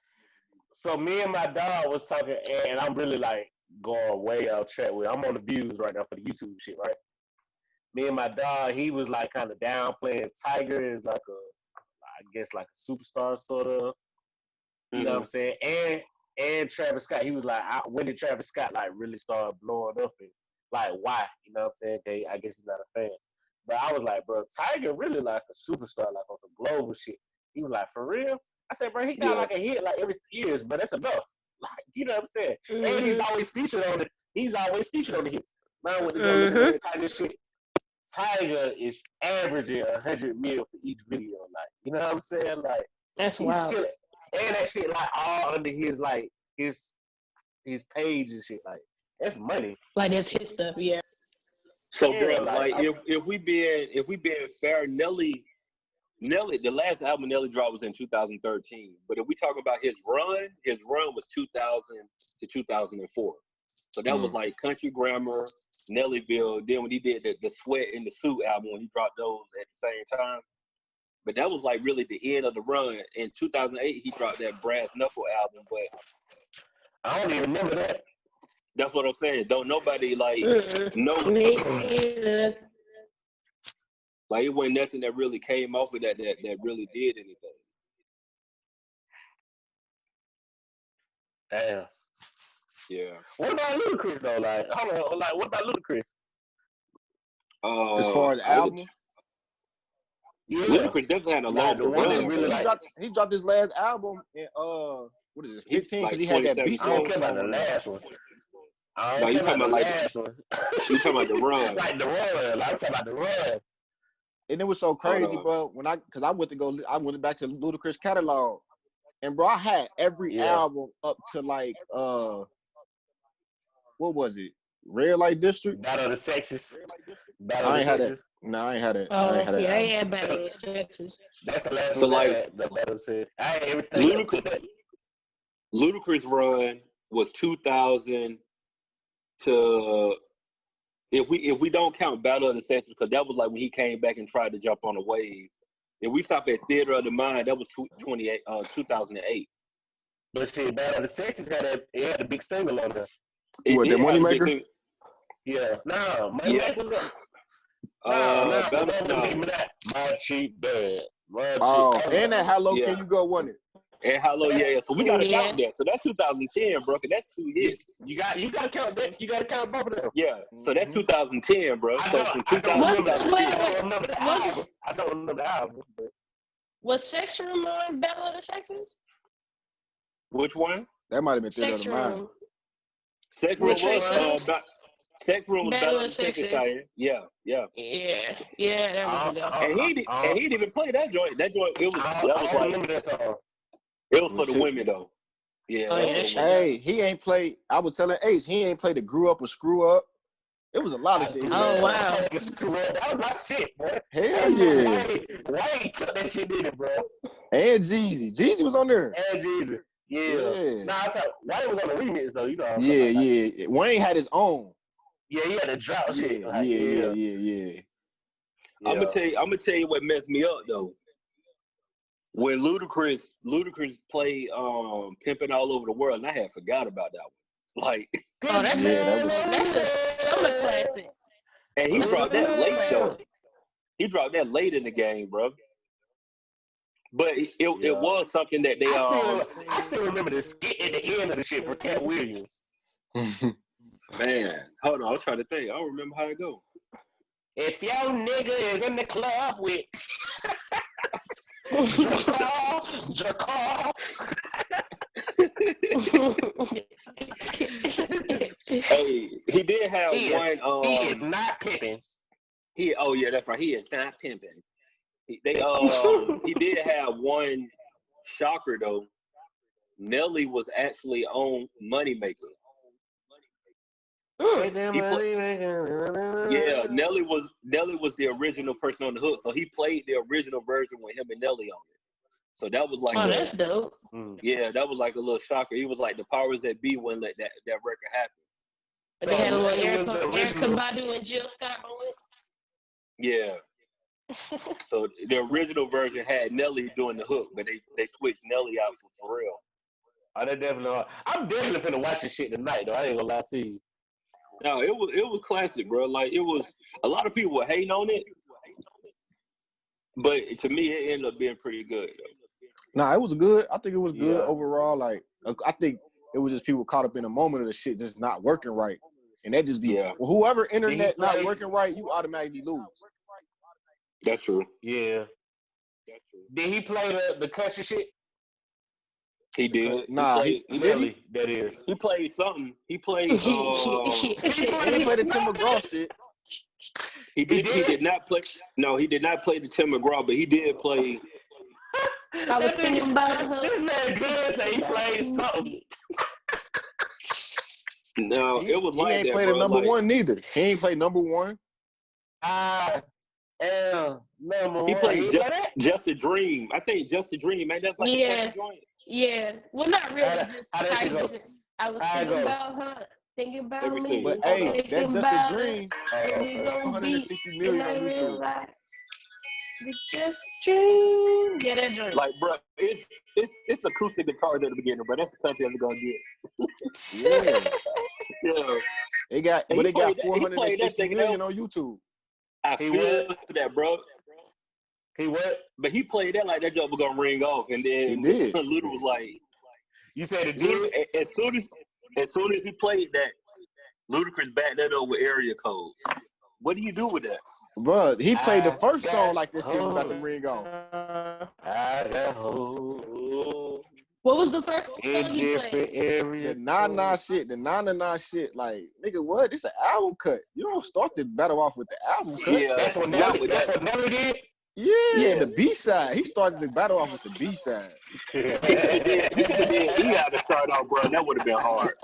So me and my dog was talking, and I'm really like going way out track with. I'm on the views right now for the YouTube shit, right? Me and my dog, he was like kind of downplaying Tiger as like a superstar sort of. You know what I'm saying? And Travis Scott, he was like, when did Travis Scott like really start blowing up and like why? You know what I'm saying? Okay, I guess he's not a fan. But I was like, bro, Tiger really like a superstar, like on some global shit. He was like, for real? I said, bro, he got like a hit like every 3 years, but that's enough. Like, you know what I'm saying? And he's always featured on it. He's always featured on the hits. Now when they go look at Tiger shit, Tiger is averaging 100 mil for each video. Like, you know what I'm saying? Like, that's he's wild. Killing. And that shit like all under his like his page and shit. Like, that's money. Like that's his stuff, yeah. So, bro, like if we being fair, Nelly, the last album Nelly dropped was in 2013. But if we talk about his run was 2000 to 2004. So that was like Country Grammar, Nellyville. Then when he did the Sweat in the Suit album, when he dropped those at the same time. But that was like really the end of the run. In 2008, he dropped that Brass Knuckle album. But I don't even remember that. That's what I'm saying. Don't nobody like know. Like it wasn't nothing that really came off of that really did anything. Damn. Yeah. What about Ludacris though? Like, hold on. Like, what about Ludacris? As far as album. Yeah. Ludacris definitely had a longer run. Really he dropped his last album in what is it, 15? Because he had that Beast I don't Mode care about the song. last one. I No, don't you care talking about the about last one. You talking about the run? Like the run. I'm talking about the run. And it was so crazy, bro. Because I went back to Ludacris catalog, and bro, I had every album up to like what was it? Red Light District. Battle of the Sexes. I ain't had it. No, I ain't had it. Oh, I ain't had it. yeah, I had Battle of the Sexes. That's the last So one. like the Battle of the I had everything. Ludacris run was 2000 to if we don't count Battle of the Sexes, because that was like when he came back and tried to jump on a wave. If we stop at Theater of the Mind, that was 2008. But see, Battle of the Sexes had a big single on there. What, the Moneymaker? Yeah. No, Moneymaker was up. My cheap bad. And that How Low Can You Go won it. And How Low, yeah. So we gotta count that. So that's 2010, bro. Cause that's 2 years. You gotta count that. You gotta count both of them. Yeah. So that's 2010, bro. So from 2010. I don't remember the album. But. Was Sex Room on Battle of the Sexes? Which one? That might have been Theater of the Mind. Sex Room was Sex Room was Battle of the Sexes. Yeah. That was a And he didn't even play that joint. That joint, it was for the women though. Yeah. Hey, he ain't played. I was telling Ace, he ain't played the Grew Up or Screw Up. It was a lot of shit. Oh wow. That was my shit, bro. Hell yeah. Wayne cut that shit in it, bro. And Jeezy. Jeezy was on there. And Jeezy. Yeah. Nah, I thought Wayne was on the remix though, you know. Yeah. Wayne had his own. Yeah, he had a drop shit. Yeah. I'm gonna tell you what messed me up though. When Ludacris played Pimpin' All Over the World, and I had forgot about that one. Like, that's a summer classic. And he dropped that late though. He dropped that late in the game, bro. But it was something that they I still remember the skit at the end of the shit for Cat Williams. Man, hold on, I'm trying to think. I don't remember how it go. If your nigga is in the club with Jacal. Hey, he did have one. He is not pimping. That's right. He is not pimping. He did have one shocker though. Nelly was actually on Moneymaker. Nelly was the original person on the hook, so he played the original version with him and Nelly on it. So that was like, that's dope. Yeah, that was like a little shocker. He was like the powers that be wouldn't let that record happen. But they had a little Erykah Badu and Jill Scott on it. Yeah. So the original version had Nelly doing the hook, but they switched Nelly out for real. I'm definitely finna watch this shit tonight, though. I ain't gonna lie to you. No, it was classic, bro. Like it was a lot of people were hating on it, but to me, it ended up being pretty good. Nah, it was good. I think it was good overall. Like I think it was just people caught up in the moment of the shit just not working right, and that just be well, whoever internet not working right, you automatically lose. That's true. Yeah. Did he play the country shit? He did. Nah, he played something. He played. He didn't play the Tim McGraw shit. He did not play. No, he did not play the Tim McGraw, but he did play. I was thinking about this man good say he played something. No, it was like that. He ain't played the number one neither. He ain't played number one. He played Just a Dream. I think Just a Dream, man. That's like a joint. Yeah. Well, not really. I was thinking about her. Thinking about me. But hey, that's Just a Dream. 160 million on YouTube. Just dream. Get a dream. Like, bro, it's acoustic guitars at the beginning, but that's the country that's gonna get. Yeah. They got 460 million on YouTube. I feel that, bro. He what? But he played that like that joke was gonna ring off, and then Little was like, "You said it did." As soon as he played that, Ludacris backed that up with area codes. What do you do with that? Bro, he played the first song like this shit was about to ring on. I got hope. What was the first song you played? The nah shit, like, nigga, what? This an album cut. You don't start the battle off with the album cut. Yeah, that's what Nelly did. Yeah, the B-side. He started the battle off with the B-side. He had to start off, bro. That would have been hard.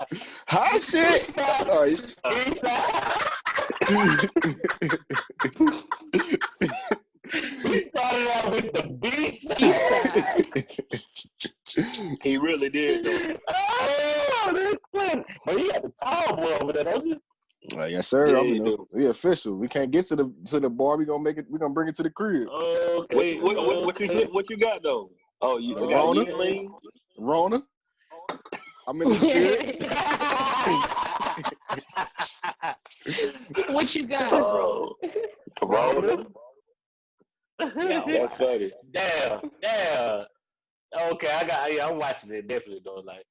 Hot shit. He started out with the B-side. He really did, though. Oh, that's fun. But he had the tall boy over there, don't you? Yes, sir. Yeah, we official. We can't get to the bar. We gonna bring it to the crib. Okay. What you got though? Oh, you got Rona. I'm in the spirit. What you got? Rona. Yeah, that's funny. Damn. Okay, I'm watching it definitely though. Like,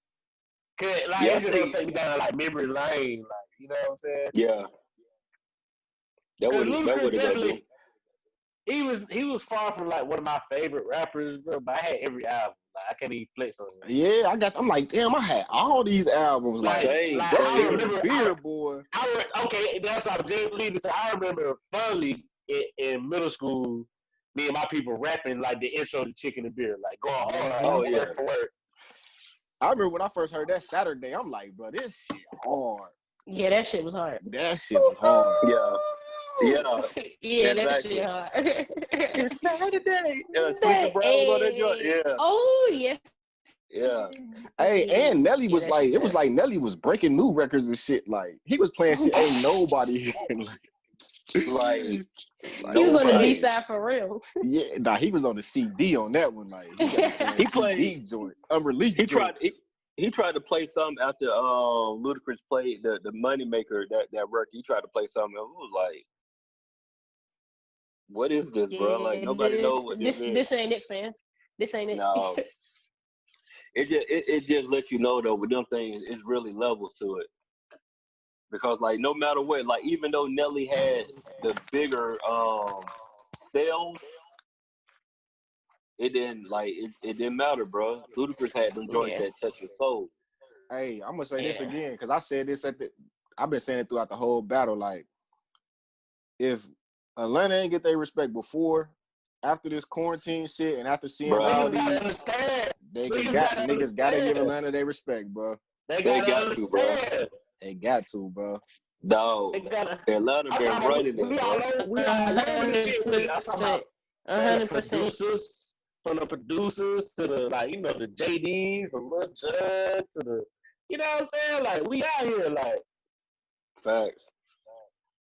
it's just gonna take me down like memory lane. Like, you know what I'm saying? Yeah. That would definitely. He was far from like one of my favorite rappers, bro. But I had every album. Like, I can't even flex on it. Yeah, I'm like, damn, I had all these albums. Like that shit was beer, boy. Okay, that's what I'm just leaving. So I remember fondly in middle school, me and my people rapping like the intro to Chicken and Beer, like going hard. Word for word. I remember when I first heard that Saturday, I'm like, bro, this shit hard. Yeah, that shit was hard. That shit was hard. Yeah. Yeah, exactly. That shit hard. It's Saturday. Sleeping Brown on that joint. Yeah. Oh, yeah. Yeah. Hey, and Nelly was like, it was like Nelly was breaking new records and shit. Like, he was playing shit ain't nobody like he was on the B side for real. Yeah, nah, he was on the CD on that one. Like, he played CD joint, unreleased. He tried to play something after Ludacris played the Money Maker, that record. He tried to play something. It was like, what is this, bro? Like, nobody knows what this is. This ain't it, fam. This ain't it. No. It just lets you know though, with them things, it's really levels to it. Because like no matter what, like even though Nelly had the bigger sales, it didn't matter, bro. Ludacris had them joints that touch your soul. Hey, I'm gonna say this again because I said this I've been saying it throughout the whole battle. Like, if Atlanta ain't get their respect before, after this quarantine shit, and after seeing all these, niggas gotta give Atlanta their respect, bro. They got to, bro. They got to, bro. No, Atlanta been running it. We all learning this shit. 100%. From the producers to the the JDs, the Lil Judd to the, you know what I'm saying? Like, we out here, like. Facts.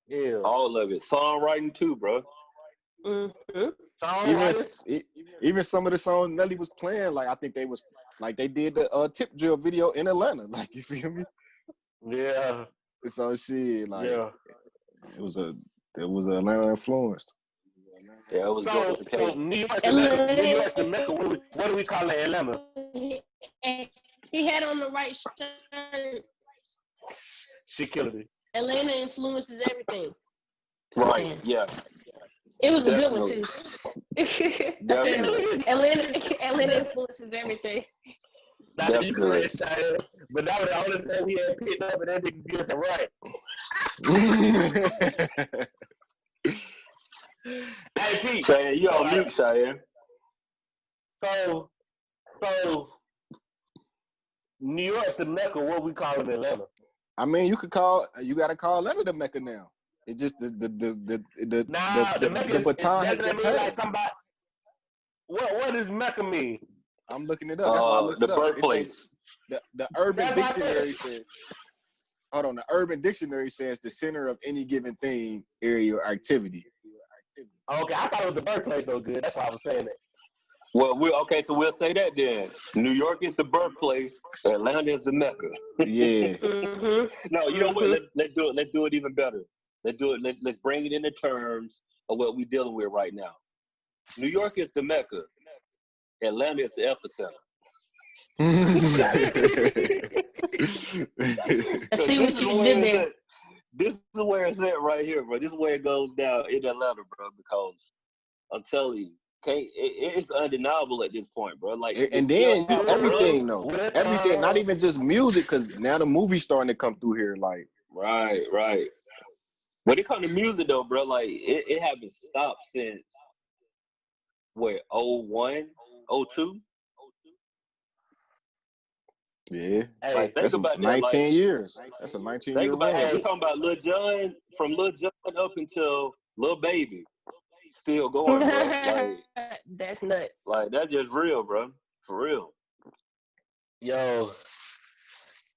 Yeah. All of it. Songwriting too, bro. Mm-hmm. Even some of the songs Nelly was playing, like I think they was like they did the tip drill video in Atlanta. Like, you feel me? Yeah. So shit, like it was Atlanta influenced. Yeah, it was so New York's the Mecca. What do we call it, Atlanta? He had on the right shirt. She killed it. Atlanta influences everything. Right. Yeah. It was a good one too. I said Atlanta influences everything. Not you correct, Chiane, but that was the only thing we had picked up, and that nigga gets it right. Hey, Pete. Chiane, you on mute, Chiane. So, New York's the Mecca. What we call it, Atlanta? I mean, you gotta call Atlanta the Mecca now. It's just the baton has been passed. Like somebody. What does Mecca mean? I'm looking it up. That's why I looked it up. The birthplace. The Urban Dictionary says. Hold on. The Urban Dictionary says the center of any given thing, area, or activity. Okay, I thought it was the birthplace though. Good. That's why I was saying that. Well, so we'll say that then. New York is the birthplace. Atlanta is the Mecca. Yeah. Mm-hmm. No, you know what? Let's do it. Let's do it even better. Let's do it. Let's bring it into terms of what we're dealing with right now. New York is the Mecca. Atlanta is the epicenter. I see what you did there. This is where it's at right here, bro. This is where it goes down in Atlanta, bro. Because I'm telling you, it's undeniable at this point, bro. Like, and then everything, though, everything, not even just music, because now the movie's starting to come through here, like. Right. When it comes to music, though, bro, like it haven't stopped since what 01, 02? Yeah, like, think about 19 that. Like, years. That's a 19-year think about run. that. We're talking about Lil Jon, from Lil Jon up until Lil Baby, still going, bro. Like, that's nuts. Like, that's just real, bro. For real. Yo,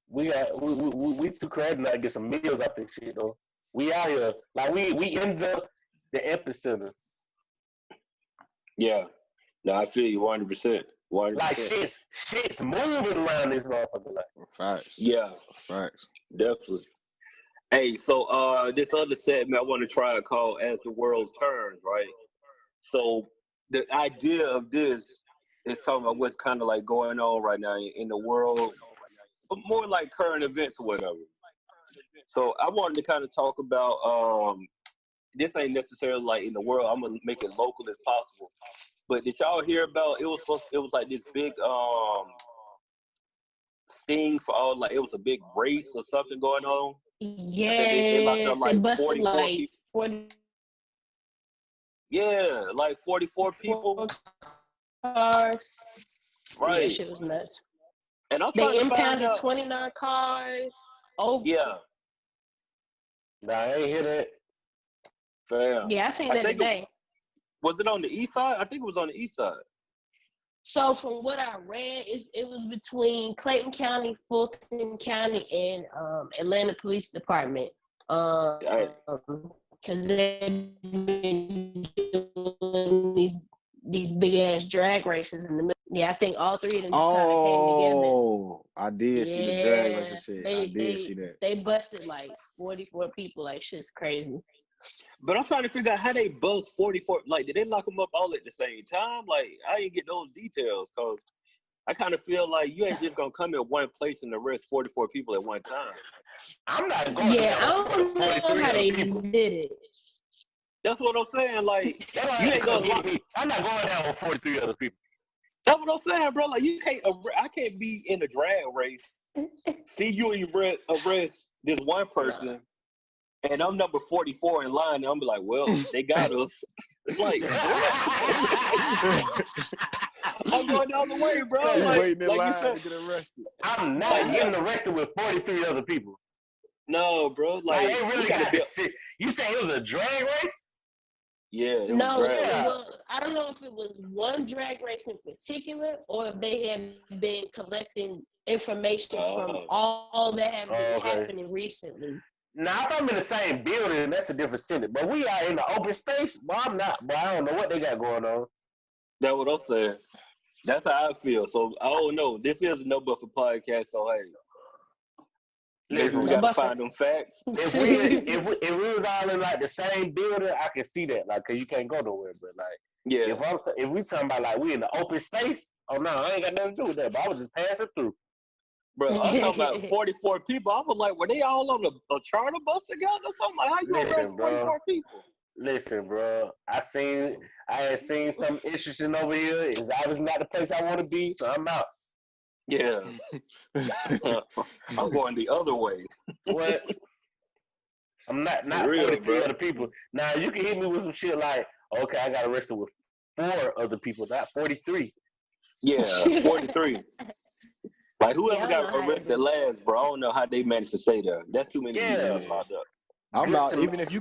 we too crazy now to get some meals out this shit though. We out here, like we in the epicenter. Yeah. No, I feel you 100%. 100%. Like shit's moving around this motherfucker. Like. Facts. Yeah. Facts. Definitely. Hey, so this other segment I want to try to call As the World Turns, right? So the idea of this is talking about what's kind of like going on right now in the world, but more like current events or whatever. So I wanted to kind of talk about this ain't necessarily like in the world. I'm gonna make it local as possible. But did y'all hear about it was like this big sting for all, like it was a big race or something going on? They locked up like busted 44 like people. 40. Yeah, like 44 people. Cars. Right. Yeah, shit was nuts. And I'm trying They to find impounded out. 29 cars. Oh. Yeah. Nah, I ain't hear that. Fair. Yeah, I seen that today. Was it on the east side? I think it was on the east side. So from what I read, it was between Clayton County, Fulton County, and Atlanta Police Department. Because they've been doing these big ass drag races in the middle. Yeah, I think all three of them just kind of came together. Oh, I did see the drag race shit. I did see that. They busted like 44 people. Like, shit's crazy. But I'm trying to figure out how they bust 44. Like, did they lock them up all at the same time? Like, I didn't get those details because I kind of feel like you ain't just gonna come in one place and arrest 44 people at one time. I'm not going. Yeah, I don't know how they did it. That's what I'm saying. Like, you ain't gonna lock me. I'm not going down with 43 other people. That's what I'm saying, bro. Like, I can't be in a drag race. See you arrest this one person. And I'm number 44 in line, and I'm like, well, they got us. It's like, I'm going down the way, bro. Waiting in line to get arrested. I'm not getting arrested with 43 other people. No, bro. Like, they really got this shit. You say it was a drag race? Yeah. I don't know if it was one drag race in particular, or if they have been collecting information from all that have been happening recently. Now, if I'm in the same building, that's a different sentence. But we are in the open space, but I'm not. But I don't know what they got going on. That's what I'm saying. That's how I feel. So, I don't know. This is a No Buffer podcast, so hey. Maybe we gotta find them facts. If we was all in like the same building, I can see that. Like, cause you can't go nowhere. But like, yeah. If we talking about like we in the open space, oh no, I ain't got nothing to do with that. But I was just passing through. Bro, I'm talking about 44 people. I was like, were they all on a charter bus together or something? Like, how you arrest 44 people? Listen, bro. I had seen something interesting over here. It's obviously not the place I want to be, so I'm out. Yeah. I'm going the other way. What? I'm not 43 other people. Now, you can hit me with some shit like, okay, I got arrested with 4 other people, not 43. Yeah, 43. Like, whoever got arrested last, bro, I don't know how they managed to stay there. That's too many people locked up. I'm out. Even if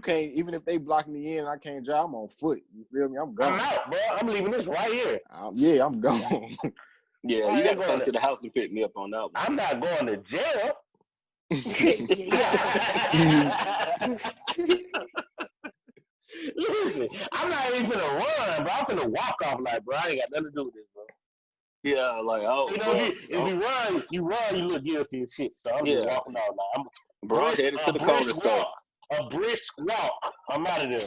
they block me in, I can't drive. I'm on foot. You feel me? I'm gone. I'm out, bro. I'm leaving this right here. I'm gone. Yeah, you got to come to the house and pick me up on that one. I'm not going to jail. Listen, I'm not even gonna run, bro. I'm gonna walk off like, bro, I ain't got nothing to do with this, bro. Yeah, like, if you run, you look guilty and shit. So I'm just walking out. Like, I'm headed to the corner store. A brisk walk. I'm out of there.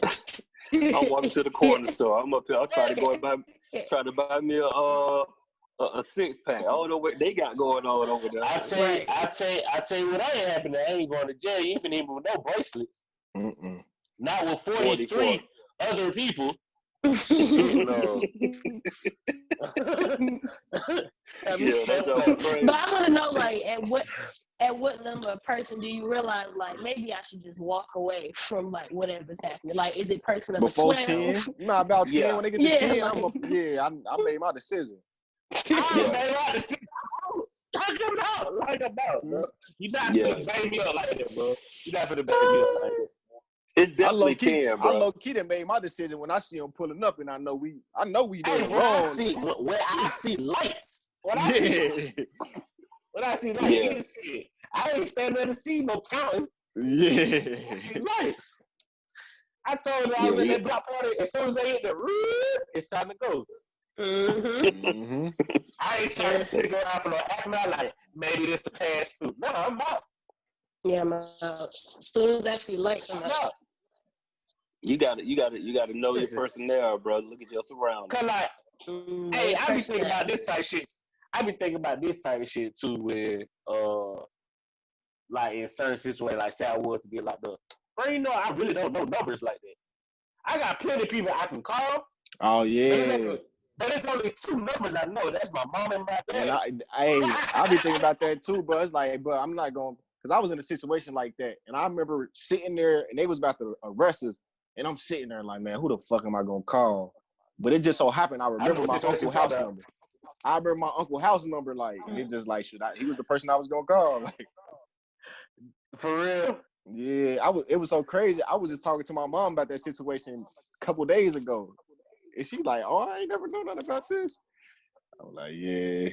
I'm walking to the corner store. I'm up here. I'll try to buy me a 6-pack. I don't know what they got going on over there. I tell you what ain't happening. I ain't going to jail. You ain't even with no bracelets. Not with 43 other people. No. But I want to know, like, at what number of person do you realize, like, maybe I should just walk away from, like, whatever's happening? Like, is it person number Before 12? 10? Nah, about 10. When they get to 10, like, I made my decision. I made my decision. Like about, bro. You're not finna bang me up like that, bro. You're not finna bang me up like that. It's definitely 10, bro. I low key done made my decision when I see him pulling up, and I know we doing wrong. When I see lights, when I see lights, I ain't standing there to see no counting. Yeah, lights. I told her I was in that block party. As soon as they hit the roof, it's time to go. Mm-hmm. I ain't trying to stick around for no half an hour. Like maybe this to pass through. No, I'm out. Yeah, I'm out. As soon as I see lights, I'm out. You got to know your personnel, bro. Look at your surroundings. Cause like, hey, I be thinking about this type of shit. I be thinking about this type of shit too, where like in certain situations, like say I was to get locked up. Bro, you know, I really don't know numbers like that. I got plenty of people I can call. Oh yeah. But it's only 2 numbers I know. That's my mom and my dad. And I be thinking about that too, but it's like, but I'm not going, because I was in a situation like that. And I remember sitting there and they was about to arrest us. And I'm sitting there like, man, who the fuck am I going to call? But it just so happened I remember my uncle's house number. I remember my uncle's house number, like, and it just like, he was the person I was going to call. Like, for real? Yeah, it was so crazy. I was just talking to my mom about that situation a couple days ago. And she like, oh, I ain't never known nothing about this. I was like, yeah.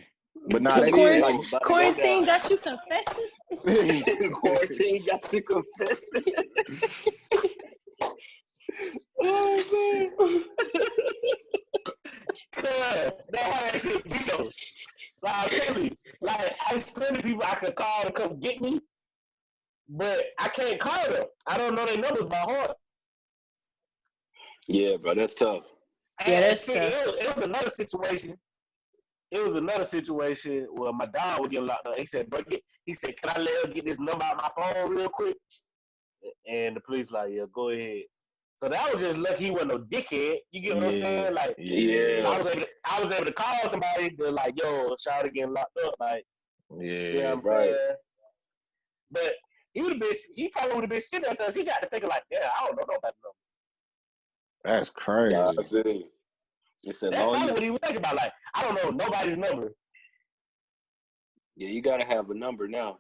But nah, that is like, quarantine got you confessing? Quarantine got you confessing? Oh, man. Cuz, that's how that shit be though. Like, I'm telling you, like, I explain to people I can call and come get me, but I can't call them. I don't know their numbers by heart. Yeah, bro, that's tough. Yeah, that's tough. It was another situation. It was another situation where my dog was getting locked up. He said, "Bro, can I let her get this number out of my phone real quick?" And the police like, "Yeah, go ahead." So that was just lucky he wasn't no dickhead. You get what I'm saying? Like, I was able to call somebody to like, "Yo, Shawty getting locked up." Like, you know what I'm saying? But he probably would have been sitting there because he got to thinking like, "Yeah, I don't know nobody number." That's crazy. That's probably what he was thinking about. Like, I don't know nobody's number. Yeah, you gotta have a number now.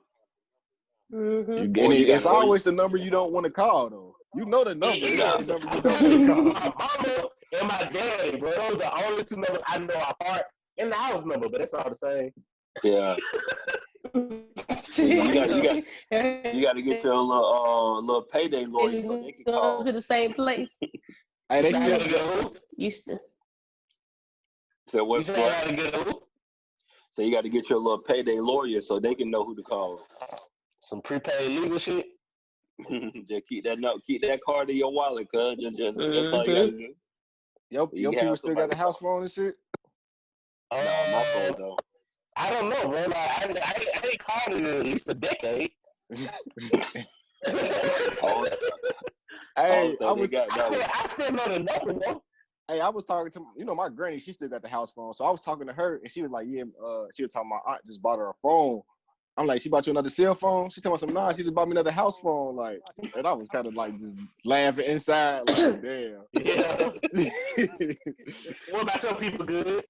Mm-hmm. It's always the number you don't want to call, though. You know the number. Yeah. It's the number you don't want to call. My mama and my daddy, bro. Those are the only 2 numbers I know off heart. And the house number, but it's all the same. Yeah. you got to get your little payday lawyer so they can call to the same place. Hey, they gotta get who? Used to. So what's you gotta get who? So you got to get your little payday lawyer so they can know who to call. Some prepaid legal shit. Just keep that card in your wallet, cuz. That's all you gotta do. Your people still got the house phone and shit? No, my phone don't. I don't know, bro. Like, I ain't called in at least a decade. Hey, I still know the number, bro. Hey, I was talking to my granny. She still got the house phone, so I was talking to her, and she was like, "Yeah." She was talking. My aunt just bought her a phone. I'm like, "She bought you another cell phone?" She told me, "Nah, she just bought me another house phone." Like, and I was kind of like just laughing inside, like, damn. Yeah. What about your people? Good.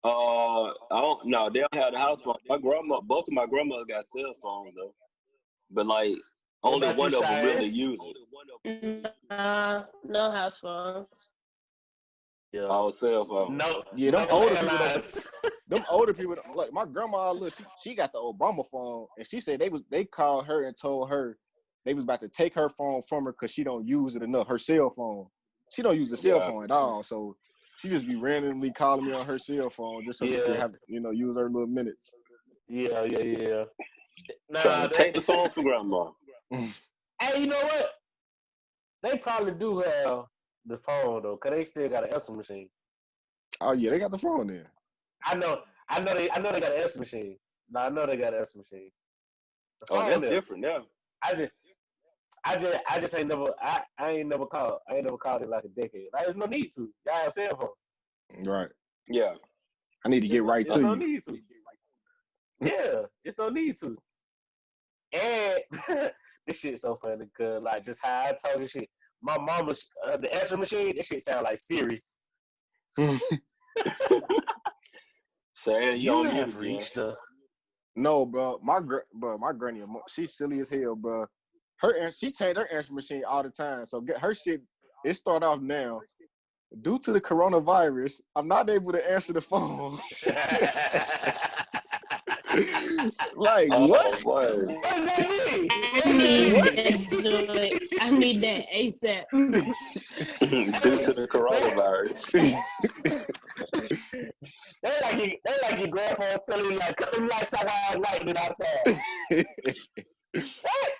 I don't. No, they don't have the house phone. Both of my grandmothers got cell phones though, but like only one of them really use it. No house phone. Yeah, all cell phone. No. Yeah, them older people. Like my grandma, look, she got the Obama phone, and she said they called her and told her they was about to take her phone from her because she don't use it enough. Her cell phone, she don't use the cell phone at all. So she just be randomly calling me on her cell phone just so she can have use her little minutes. Yeah. Nah, take the phone from grandma. Hey, you know what? They probably do have the phone though, cause they still got an answer machine. Oh yeah, they got the phone there. I know they got an answer machine. No, I know they got an answer machine. Oh, that's different now. I just ain't never I ain't never called it like a decade. Like, there's no need to. Y'all have cell phones. Right. Yeah. I need to get right to no you. Need to. Yeah, it's no need to. And this shit's so funny because like just how I talk this shit. My mama's the answer machine. This shit sound like Siri. Saying You have reached the. No, bro. My granny, she's silly as hell, bro. She changed her answer machine all the time. So get her shit. It start off now. Due to the coronavirus, I'm not able to answer the phone. Like what? What does that mean? I need that ASAP. Due to the coronavirus. They like your grandpa telling you like, come like stop eyes lightning outside. What?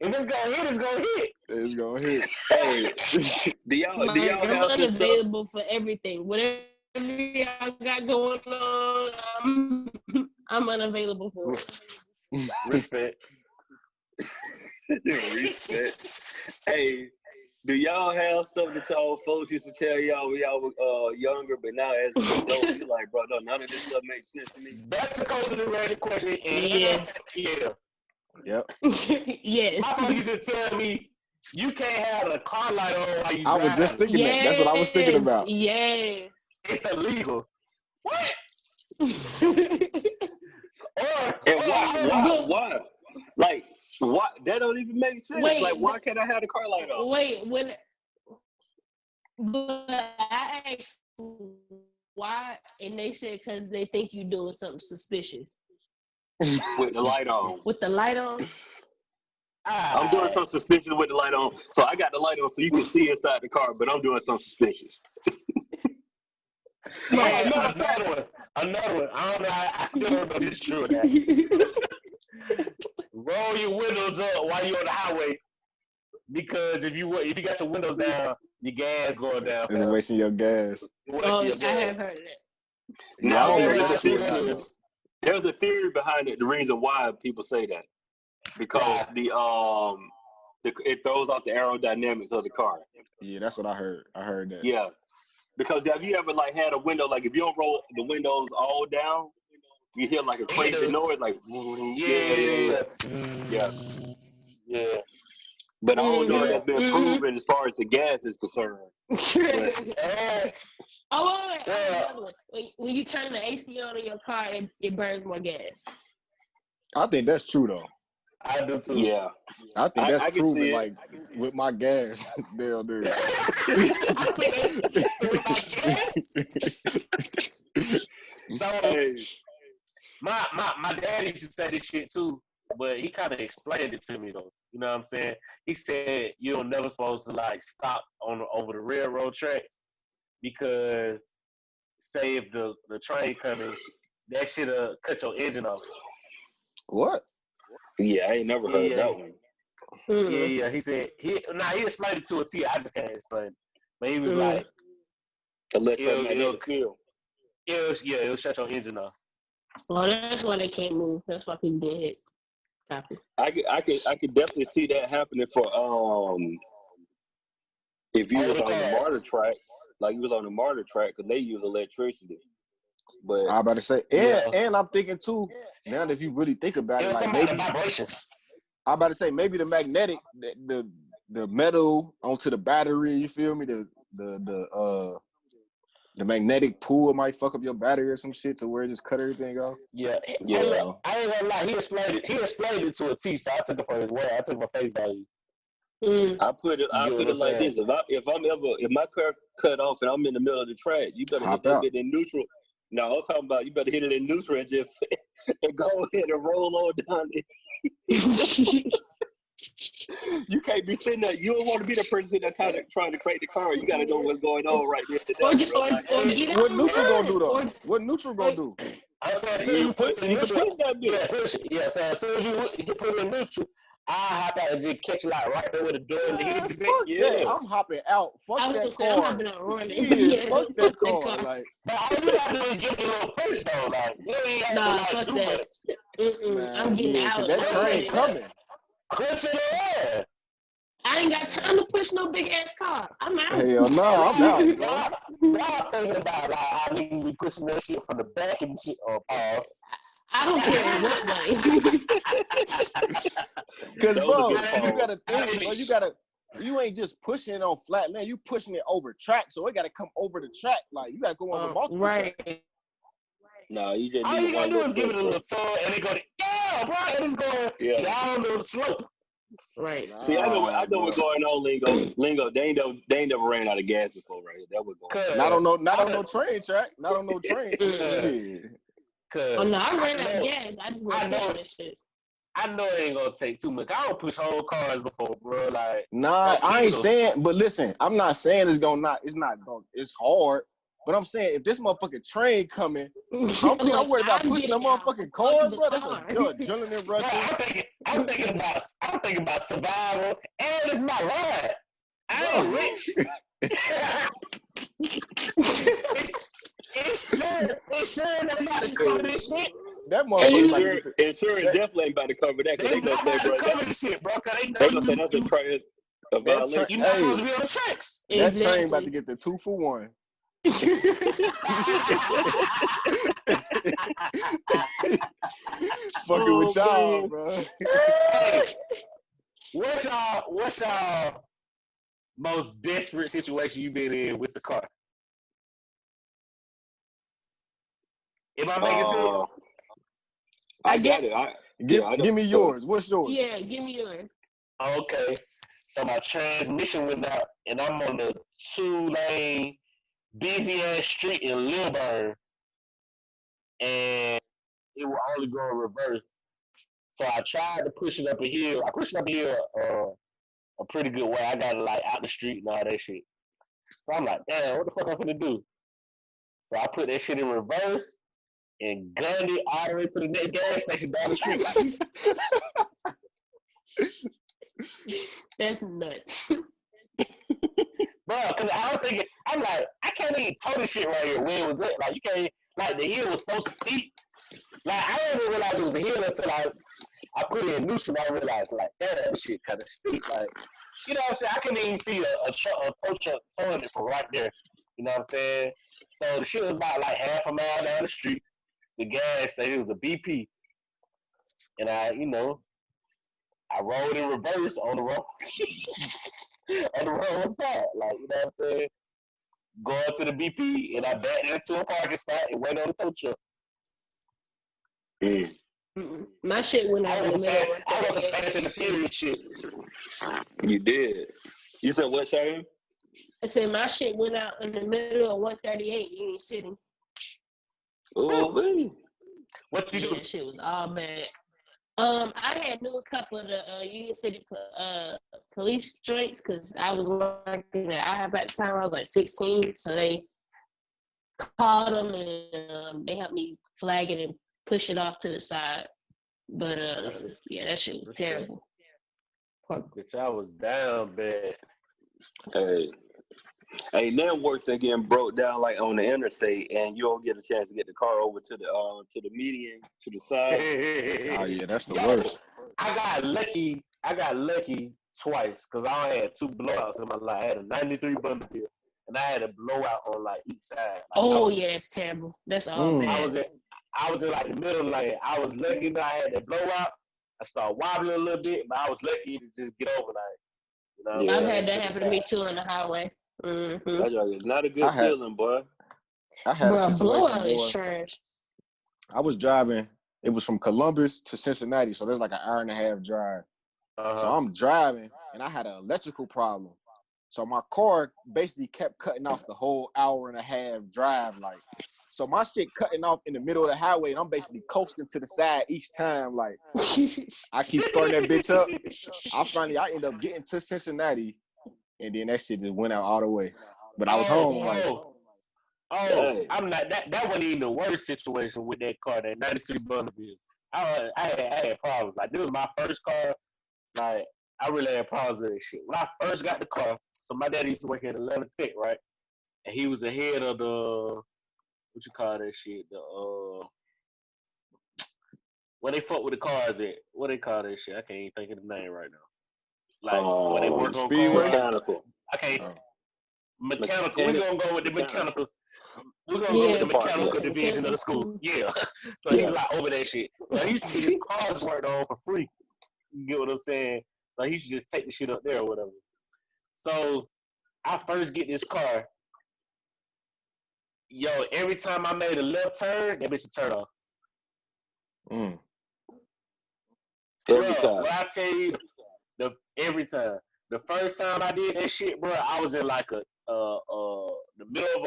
If it's gonna hit, it's gonna hit. It's gonna hit. Hey, do y'all I'm unavailable for everything. Whatever y'all got going on, I'm unavailable for it. Respect. Respect. Hey, do y'all have stuff that y'all folks used to tell y'all when y'all were younger, but now as an adult, you're like, bro, no, none of this stuff makes sense to me? That's the culturally relevant question. Yes. Yeah. Yep. Yes. My folks used to tell me, you can't have a car light on while you drive. I was just thinking that. That's what I was thinking about. Yeah. It's illegal. What? Why? Like, why? That don't even make sense. Wait, like, why can't I have the car light on? Wait, but I asked why, and they said because they think you're doing something suspicious. With the light on. With the light on? I'm doing something suspicious with the light on. So I got the light on so you can see inside the car, but I'm doing something suspicious. Hey, another one. I don't know. I still don't know if it's true or not. Roll your windows up while you're on the highway, because if you got your windows down, your gas going down. It's wasting your gas. I have heard that. Now, No, there's a theory behind it. The reason why people say that, because it throws off the aerodynamics of the car. Yeah, that's what I heard. I heard that. Yeah, because have you ever like had a window, like if you don't roll the windows all down, you hear like a crazy noise, like yeah. But I don't know if that's been proven as far as the gas is concerned. When you turn the AC on in your car, it burns more gas. I think that's true though. I do too. Yeah, I think that's I proven. Like with my gas, they'll do. So, my dad used to say this shit too, but he kind of explained it to me though. You know what I'm saying? He said you're never supposed to like stop over the railroad tracks, because say if the train coming, that shit'll cut your engine off. What? Yeah, I ain't never heard of that one. Yeah. He said he explained it to a T. I just can't explain it, but he was like, it'll shut your engine off. Well, that's why they can't move. That's why people get hit. Copy. I could definitely see that happening for if you was on the MARTA track, like you was on the MARTA track, because they use electricity. But I'm about to say, and I'm thinking too. Now that if you really think about it, like maybe vibrations. I'm about to say maybe the magnetic, the metal onto the battery. You feel me? The magnetic pool might fuck up your battery or some shit to where it just cut everything off. Yeah. I ain't gonna lie. He explained it to a T. So I took it for his word. I took my face value. I put it like this: if my car cut off and I'm in the middle of the track, you better hit it in neutral. No, I'm talking about you better hit it in neutral and just and go ahead and roll on down it. You can't be sitting there. You don't want to be the person that kind of trying to crank the car. You got to know what's going on right there. What neutral gonna do though? What neutral gonna do? I said, you put the neutral. Push that bitch. Push it. Yeah, so as soon as you put it in neutral, I hop out and just catch it like right there with the door in the head. Fuck that. I'm hopping out. Fuck that car. I'm hopping out running. Fuck that car. Like, but all you gotta do is give me a little push though. Like, you ain't have to do that. much. I'm getting out. That train coming. Push it in. I ain't got time to push no big ass car. I'm out. Hell no, I'm out, bro. Y'all thinking about like how niggas be pushing that shit from the back and shit on pause. I don't care what way. Cause That was a bro, good you call. gotta think, bro. You ain't just pushing it on flat land. You pushing it over track, so it gotta come over the track. Like you gotta go over multiple right. tracks. No, you just All need you gotta one do little is give it a push, bro. little tug, and they go, yeah, bro, and it's going down the slope. Right. See, I know bro. what's going on, Lingo. They ain't never ran out of gas before, right? That was going on. Not on no train track. Not on no train. Oh no, I ran out of gas. I just went pushing this shit. I know it ain't gonna take too much. I don't push whole cars before, bro. Like, Nah, I ain't saying, but listen, I'm not saying it's hard. But I'm saying if this motherfucking train coming, I'm worried about pushing the motherfucking cars, bro. That's a adrenaline rush. I'm thinking about survival, and it's my ride. I ain't rich. It's sure not about to cover this shit. That motherfucker Insurance definitely ain't about to cover that. They not about to cover this shit, bro. Cause they gonna say that's a violation. You're not supposed to be on the tracks. That train about to get the 2 for 1. Fucking with y'all, bro. Hey, what's y'all most desperate situation you been in with the car? Am I making sense? I got it. Give me yours. What's yours? Yeah, give me yours. Okay. So my transmission went out, and I'm on the 2-lane busy ass street in Lilburn, and it will only go in reverse. So I tried to push it up a hill. I pushed it up a hill a pretty good way. I got it like out the street and all that shit. So I'm like, damn, what the fuck I'm gonna do? So I put that shit in reverse and gunned it all the way to the next gas station down the street. That's nuts. Bro, because I'm like, I can't even tow this shit right here where it was at. Like, you can't, like, the hill was so steep. Like, I didn't even realize it was a hill until I put it in neutral. I realized, like, damn, that shit kind of steep. Like, you know what I'm saying? I couldn't even see a tow truck towing it from right there. You know what I'm saying? So the shit was about like half a mile down the street. The gas station was a BP. And I rolled in reverse on the road. On the wrong side. Like, you know what I'm saying? Going to the BP, and I backed into a parking spot and went on the tow truck. My shit went out in the middle. I wasn't fast in the serious shit. You did. You said what, Shane? I said my shit went out in the middle of 138 Union City. Oh, man. What you do? That shit was all bad. I had knew a couple of the Union City police joints because I was working at IHOP at the time. I was like 16, so they called them and they helped me flag it and push it off to the side. But yeah, that shit was terrible. Bitch, I was down bad. Hey, nothing worse than getting broke down like on the interstate, and you don't get a chance to get the car over to the median, to the side. Oh yeah, that's the worst. I got lucky twice because I only had 2 blowouts in my life. I had a 93 bundle bill, and I had a blowout on like each side. Like, yeah, that's terrible. That's all bad. I was in like the middle lane. I was lucky that I had that blowout. I started wobbling a little bit, but I was lucky to just get over like, you know. I've had that happen to me too on the highway. Mm-hmm. That's not a good feeling, boy. I had a situation, blowout is trash. I was driving. It was from Columbus to Cincinnati, so there's like an hour-and-a-half drive. So I'm driving, and I had an electrical problem. So my car basically kept cutting off the whole hour-and-a-half drive, like. So my shit cutting off in the middle of the highway, and I'm basically coasting to the side each time. Like, I keep starting that bitch up. I end up getting to Cincinnati, and then that shit just went out all the way. But I was home. I'm not that wasn't even the worst situation with that car, that 93 Bonneville. I had problems. Like, this was my first car. Like, I really had problems with that shit. When I first got the car, so my dad used to work at Atlanta Tech, right? And he was the head of the, what you call that shit? The where they fuck with the cars at? What they call that shit? I can't even think of the name right now. Like when they work on Speedway? Mechanical. Okay, Oh. mechanical. We're gonna go with the mechanical. We're gonna go with the mechanical division of the school. Yeah. So he's like over that shit. So he used to get his cars worked on for free. You get what I'm saying? Like he should just take the shit up there or whatever. So I first get this car. Yo, every time I made a left turn, that bitch would turn off. Every time. When I tell you, every time. The first time I did that shit, bro, I was in like the middle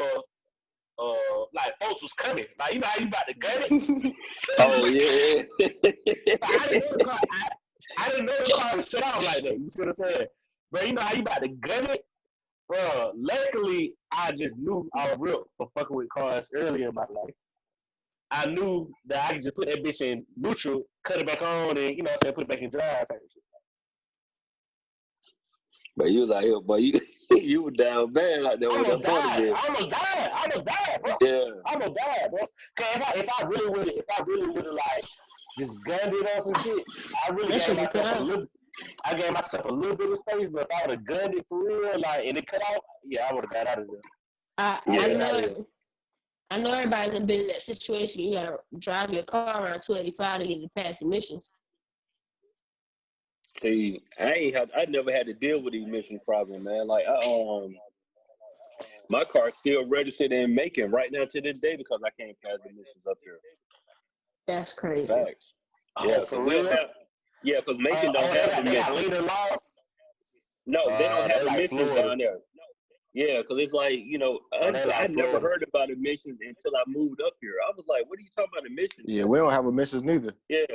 of like folks was coming. Like you know how you about to gun it? Oh yeah. I didn't know the car was shut off like that. You see what I'm saying? But you know how you about to gun it? Bro, luckily, I just knew I was real for fucking with cars earlier in my life. I knew that I could just put that bitch in neutral, cut it back on, and, you know what I'm saying, put it back in drive type shit. But you was out here, but you were down bad like that. I almost died, bro. Yeah. I almost died, bro. Cause if I really would have like just gunned it on some shit, I gave myself a little bit of space, but if I would have gunned it for real, like, and it cut out, yeah, I would have got out of there. I know everybody that's been in that situation. You gotta drive your car around 285 to get to pass emissions. See, I never had to deal with the emission problem, man. Like, my car's still registered in Macon right now to this day because I can't pass emissions up here. That's crazy. Facts. Yeah, for real. Yeah, because Macon don't have emissions. No, they don't have emissions down there. Yeah, because it's like, you know, I never heard about emissions until I moved up here. I was like, what are you talking about emissions? Yeah, we don't have emissions neither. Yeah,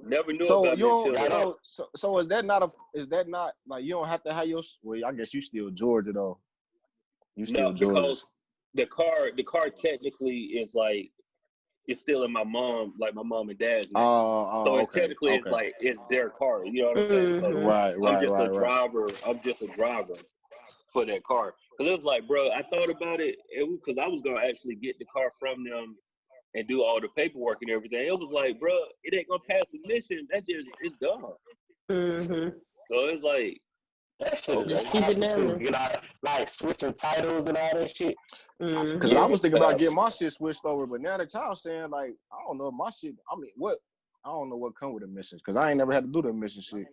never knew about it. So is that not like you don't have to have your? Well, I guess you still Georgia though. You still Georgia. Because the car technically is like it's still in my mom and dad's name. So it's technically it's like it's their car. You know what I'm saying? So right. I'm just a driver. I'm just a driver for that car. Because it was like, bro, I thought about it because I was going to actually get the car from them and do all the paperwork and everything. It was like, bro, it ain't going to pass admission. That's just, it's dumb. Mm-hmm. So it's like, that shit just keep it down. You know, like switching titles and all that shit. Because I was thinking about getting my shit switched over, but now that y'all saying, like, I don't know my shit. I mean, I don't know what come with emissions because I ain't never had to do the emission shit.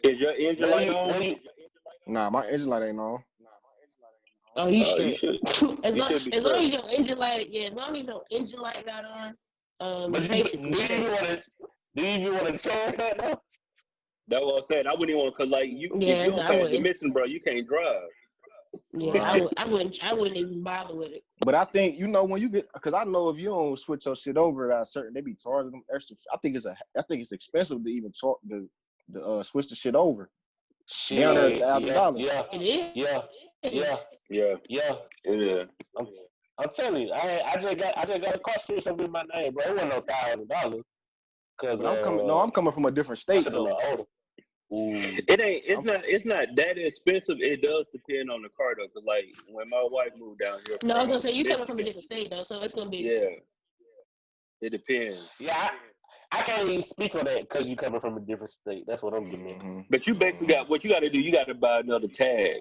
Is your engine light on? Nah, my engine light ain't on. Oh, you straight. As long as your engine light, as long as your engine light not on, but basically. Do you even want to change that though? That's what I'm saying. I wouldn't even want because like if you don't pass the mission, bro, you can't drive. Yeah, I wouldn't even bother with it. But I think when you get because I know if you don't switch your shit over at a certain, they be charging them extra. I think it's expensive to even switch the shit over. Shit, down there at $1,000. Yeah, it is. Yeah. I'm telling you, I just got a car switch over in my name, bro. It wasn't no $1,000. Cause I'm coming from a different state though. It's not that expensive. It does depend on the car though, because like when my wife moved down here. No, I was gonna say you coming from a different state though, so it's gonna be. Yeah, it depends. Yeah, I can't even speak on that because you coming from a different state. That's what I'm getting at. But you basically got what you got to do. You got to buy another tag.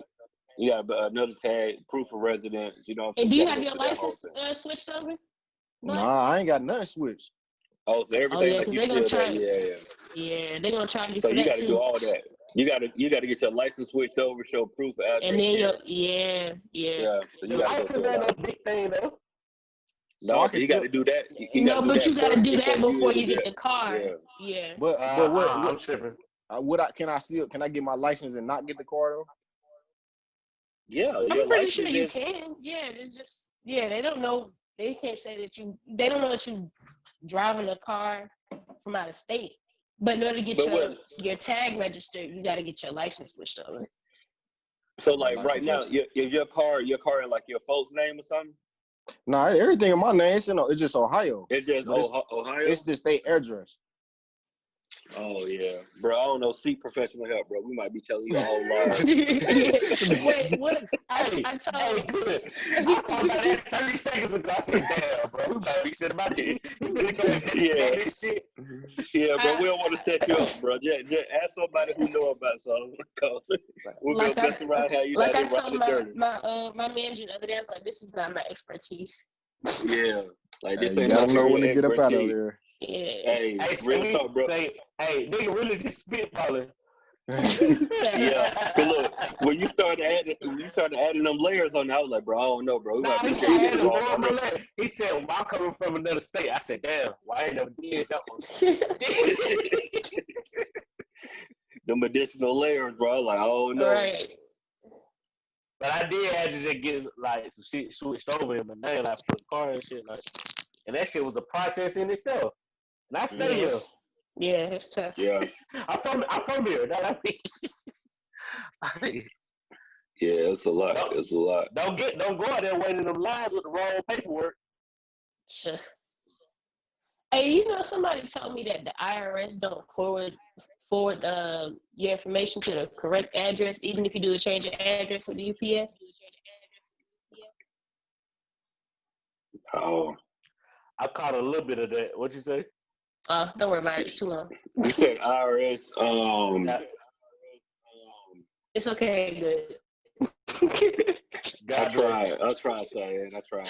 You got to buy another tag, proof of residence. You know. And do you have your license switched over? Nah, I ain't got nothing switched. Oh, so everything like you gonna try. Yeah, they're gonna try to. So you got to do all that. You got to get your license switched over, show proof of address. And then Yeah. So you got license ain't no big thing though. No, you got to do that. You got to do that before you get the car. Yeah. But I'm tripping. Can I get my license and not get the car though? Yeah, I'm pretty sure you can. Yeah, it's just they don't know. They can't say that they don't know that you driving a car from out of state. But in order to get your tag registered, you got to get your license switched over. So like right now, is your car in like your folks' name or something? No, everything in my name, it's just Ohio. It's just Ohio? It's the state address. Oh yeah, bro. I don't know. Seek professional help, bro. We might be telling you a whole lot. Wait, what? Hey, I told. hey, good. I thought about that 30 seconds ago. I said, damn, bro. We might be sitting about this. Yeah. This shit. Yeah, bro. We don't want to set you up, bro. Just ask somebody who know about something. We'll Like go mess around how you like not I in right told the dirty. my manager the other day, I was like, this is not my expertise. Yeah, like this You ain't gotta no know area when to get up out of expertise. there. Yeah. Hey, Hey, real talk, bro. say, hey, nigga really just spitballing. Yeah, but look, when you started adding them layers on, I was like, bro, I don't know, bro. We Nah, might be he taking said, the wrong direction. he said, well, I'm coming from another state. I said, damn, why I ain't never did that one? Them additional layers, bro. Like, I don't know. Right. But I did have to just get like some shit switched over in my name, like put the car and shit, like, and that shit was a process in itself. And I stay here. Yeah, it's tough. Yeah. I'm from here. That I mean. Yeah, it's a lot. It's a lot. Don't go out there waiting them lines with the wrong paperwork. Sure. Hey, somebody told me that the IRS don't forward your information to the correct address, even if you do a change of address with the UPS. Oh. I caught a little bit of that. What'd you say? Don't worry about it. It's too long. You said IRS. It's okay. Good. I tried, Chiane. I tried.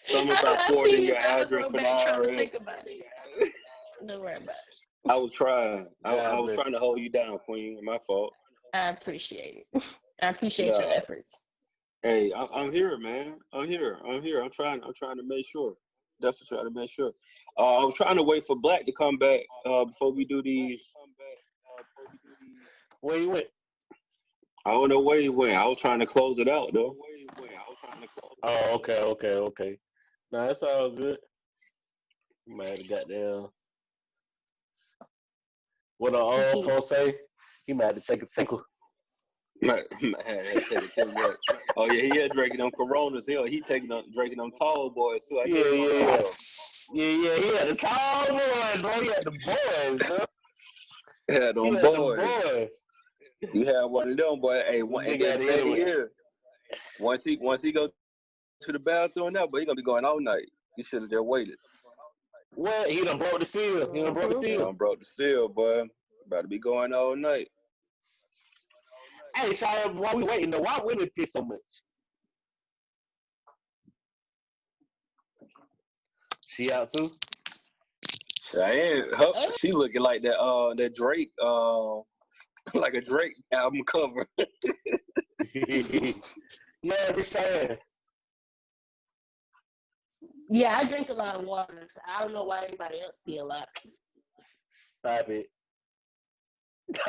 Something about I forwarding your I address to the trying to IRS. think about it. Don't worry about it. I was trying. I was trying to hold you down, Queen. My fault. I appreciate it. I appreciate your efforts. Hey, I'm here, man. I'm here. I'm trying to make sure. Definitely trying to make sure. I was trying to wait for Black to come back before we do these. Where you went? I don't know where he went. I was trying to close it out, though. Oh, okay. Nah, that's all good. You might have got down. What the old folks say? He might have to take a tinkle. Oh yeah, he had drinking them Coronas. He drinking them tall boys too. Yeah. He had the tall boys, bro. He had the boys, bro. Yeah, them boys. You had one of them, boy. Hey, once he go to the bathroom now, but he gonna be going all night. You should have just waited. What? He done broke the seal. He done broke the seal, boy. About to be going all night. Hey, Chiane, while we waiting, though, why women piss so much? She out too? Chiane, she looking like that Drake, like a Drake album cover. Yeah, but Chiane. Yeah, I drink a lot of water, so I don't know why anybody else pee a lot. Stop it.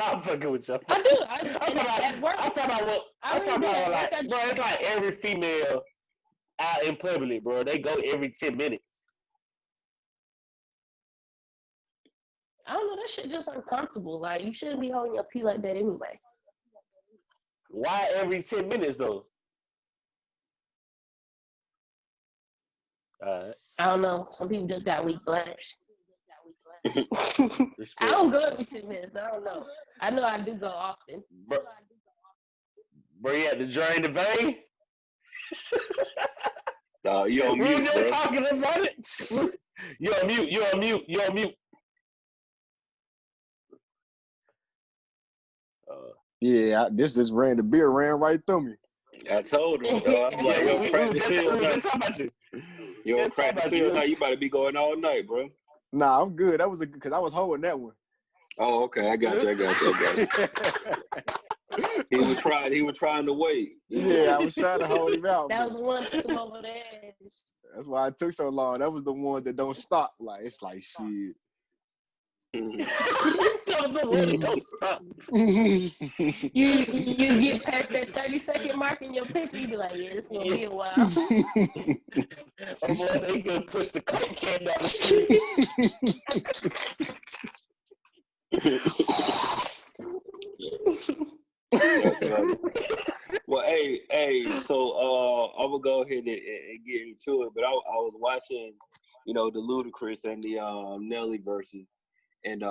I'm fucking with you. I do. I'm talking about like, bro, it's like every female out in public, bro. They go every 10 minutes. I don't know. That shit just uncomfortable. Like, you shouldn't be holding your pee like that anyway. Why every 10 minutes, though? All right. I don't know. Some people just got weak bladders. I don't go every 10 minutes. I don't know. I know I do go often. Bro, you had to drain the vein? You on mute, we were just talking about it. You're on mute. Yeah, the beer ran right through me. I told him, I'm like, yo, crack the seal now. Yo, crack the seal now. You better be going all night, bro. Nah, I'm good. That was because I was holding that one. Oh, okay. I got you. He was trying to wait. Yeah, I was trying to hold him out. That was the one that took him over the edge. That's why it took so long. That was the one that don't stop. Like, it's like shit. That was the one that don't stop. You get past that 30-second mark in your piss, you be like, yeah, it's gonna be a while. Oh, boy, so he gonna push the coke can down the street. Well, hey, so I'm gonna go ahead and get into it. But I was watching, the Ludacris and the Nelly verses, and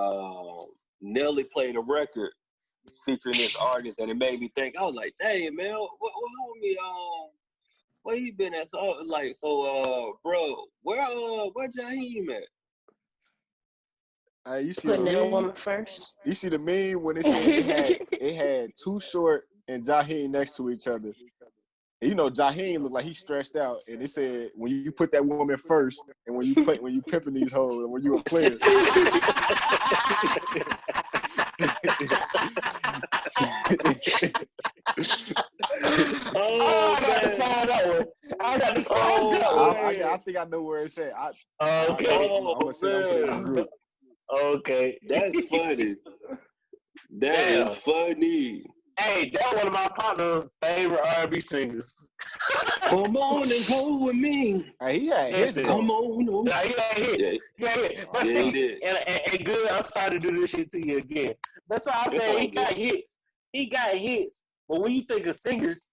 Nelly played a record featuring this artist, and it made me think. I was like, "Dang, man, what homie, where he been at?" So I was like, bro, where Jaheim at? You see Putting the that meme? woman first. You see the meme when it said it had Too Short and Jaheim next to each other. And you know, Jaheim looked like he stressed out, and it said when you put that woman first, and when you pimping these hoes, and when you a player. Oh, I got to find that one. I got to find that one. I think I know where it's at. Okay. I'm gonna sit and put it in the group. Okay, that's funny. That is funny. Hey, that's one of my partner's favorite R&B singers. Come on and hold with me. Hey, he had hits. Come on. Yeah, he had hit. Yeah. But Yeah, see, and good, I'm sorry to do this shit to you again. That's why I'm saying he got hits. He got hits. But when you think of singers,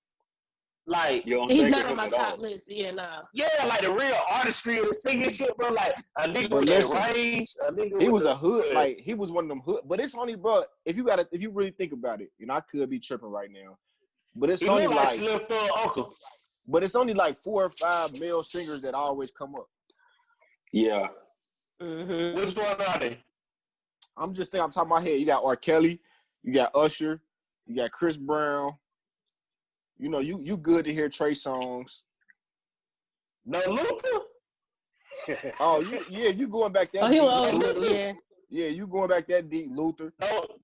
like he's not on my top list. Yeah, nah. Yeah, like the real artistry of the singing shit, bro. Like a nigga with that range. He was a hood, like he was one of them hood. But it's only, bro. If you really think about it, you know, I could be tripping right now. But it's only like Slim Thug Uncle. But it's only like 4 or 5 male singers that always come up. Yeah. Mm-hmm. Which one are they? I'm just thinking, I'm top of my head. You got R. Kelly, you got Usher, you got Chris Brown. You know, you good to hear Trey songs. No Luther? Oh, you going back that deep. Yeah. Yeah, you going back that deep, Luther.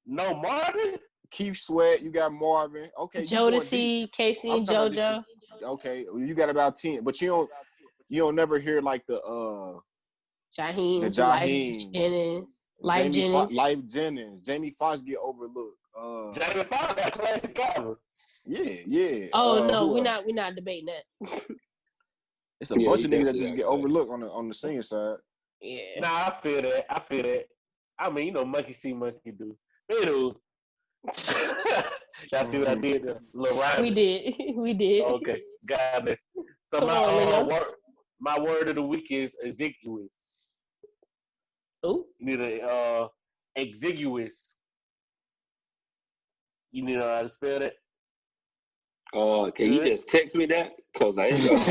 No Marvin? Keith Sweat, you got Marvin. Okay. Jodeci, Casey and JoJo. Okay, you got about 10, but you don't never hear like the Jaheim, Life Jennings. Jamie Foxx get overlooked. Jamie Foxx got classic album. Yeah. Oh no, we're not debating that. It's a bunch of niggas that just get overlooked on the singing side. Yeah. Nah, I feel that. I mean, you know, monkey see, monkey do. Anywho, y'all see what I did? The little rhyme. We did. Okay, got it. So my word of the week is exiguous. Oh. You need a exiguous. You need to know how to spell that? Can you just text me that? Cause I ain't got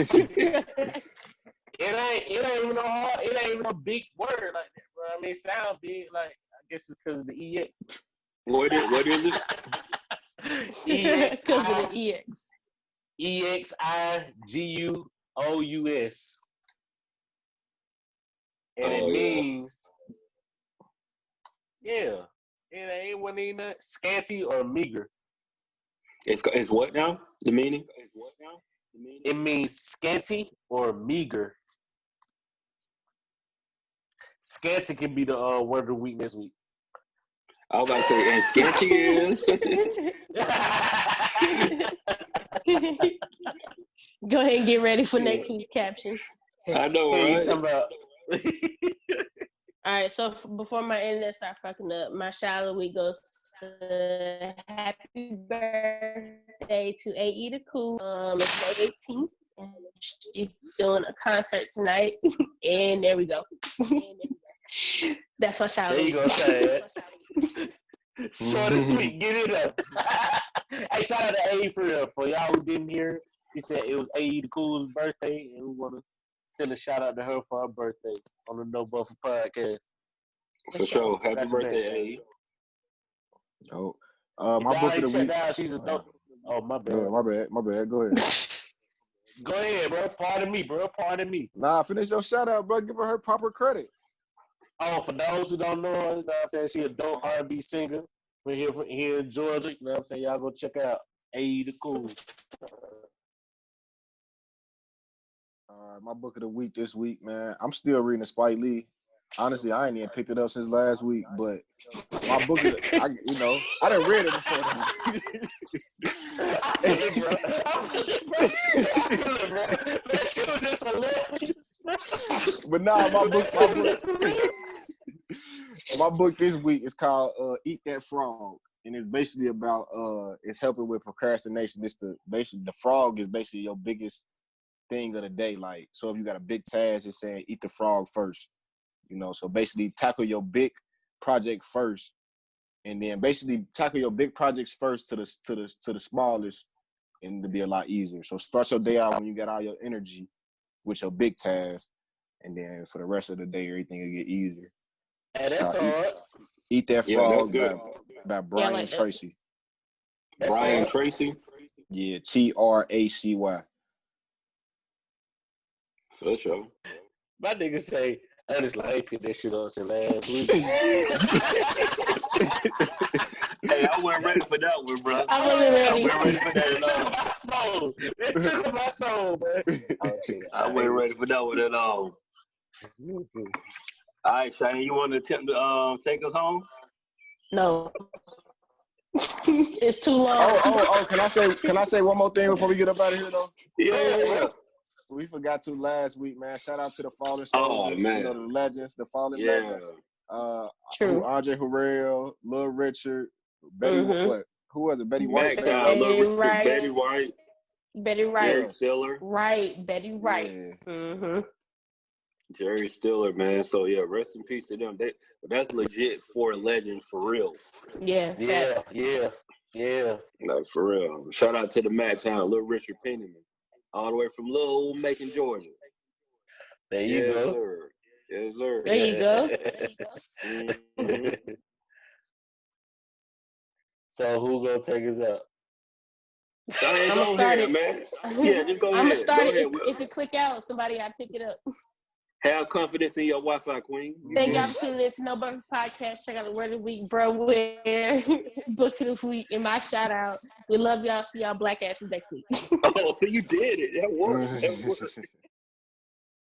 It ain't even hard. It ain't even a big word like that, bro. I mean, it sounds big. Like I guess it's because of the EX. What is it? It's because of the EX. EXIGUOUS. And it means, it ain't one even scanty or meager. It's what now? The meaning? It means scanty or meager. Scanty can be the word of the week this week. I was about to say, and scanty is. Go ahead and get ready for next week's caption. I know, right? Talking about. All right, so before my internet start fucking up, my shout of the week goes to happy birthday to A.E. the Cool. It's May 18th, and she's doing a concert tonight, and there we go. That's my shout of the week. There you go, Chad. Short and sweet, get it up. Hey, shout out to A.E. for y'all who didn't hear. He said it was A.E. the Cool's birthday, and we want to send a shout out to her for her birthday on the No Buffer podcast. For sure. Happy birthday, A.E. Oh, my book of the week. Out, she's a dope. Oh, my bad. Yeah, my bad. Go ahead. Go ahead, bro. Pardon me. Nah, finish your shout out, bro. Give her proper credit. Oh, for those who don't know her, you know what I'm saying? She a dope R&B singer. We're here in Georgia. You know what I'm saying? Y'all go check out A.E. the Cool. My book of the week this week, man. I'm still reading the Spike Lee. Honestly, I ain't even picked it up since last week, but my book, I done read it before. But nah, my book this week is called Eat That Frog, and it's basically about it's helping with procrastination. The frog is basically your biggest thing of the day. Like, so if you got a big task, it's saying eat the frog first. You know, so basically tackle your big project first, and then basically tackle your big projects first to the smallest, and it'll be a lot easier. So start your day out when you got all your energy with your big task, and then for the rest of the day, everything will get easier. And that's hard. Eat That Yeah, Frog that's good. by Brian like that. Tracy. Brian Tracy. Yeah, Tracy. For sure. My nigga say, honestly, I ain't picked that shit up since last week. Hey, I wasn't ready for that one, bro. I wasn't ready. I wasn't ready for that at all. My soul. It took my soul, man. Oh, shit. I wasn't ready for that one at all. All right, Shane, you want to attempt to take us home? No. It's too long. Oh, can I say one more thing before we get up out of here though? Yeah. We forgot to last week, man. Shout out to the fallen soldiers, Oh, man. You know, the legends, the fallen legends. True. Andre Harrell, Lil Richard, Betty what? Who was it? Betty White. Betty Wright. Betty White. Betty Wright. Jerry Stiller. Right. Betty Wright. Yeah. Mm-hmm. Jerry Stiller, man. So yeah, rest in peace to them. That's legit for legends for real. Yeah. Like for real. Shout out to the Mac Town, Little Richard Pennyman, all the way from Little Old Macon, Georgia. There you go. Sir. Yes, sir. There you go. Mm-hmm. So who gonna take us out? I'm gonna start it, man. Yeah, just go ahead. I'm gonna start go it. ahead. If it click out, somebody gotta pick it up. Have confidence in your Wi-Fi, Queen. Thank y'all for tuning in to No Buffer Podcast. Check out the Word of the Week, bro. Where Book of the Week and my shout out. We love y'all. See y'all black asses next week. Oh, so you did it. That worked.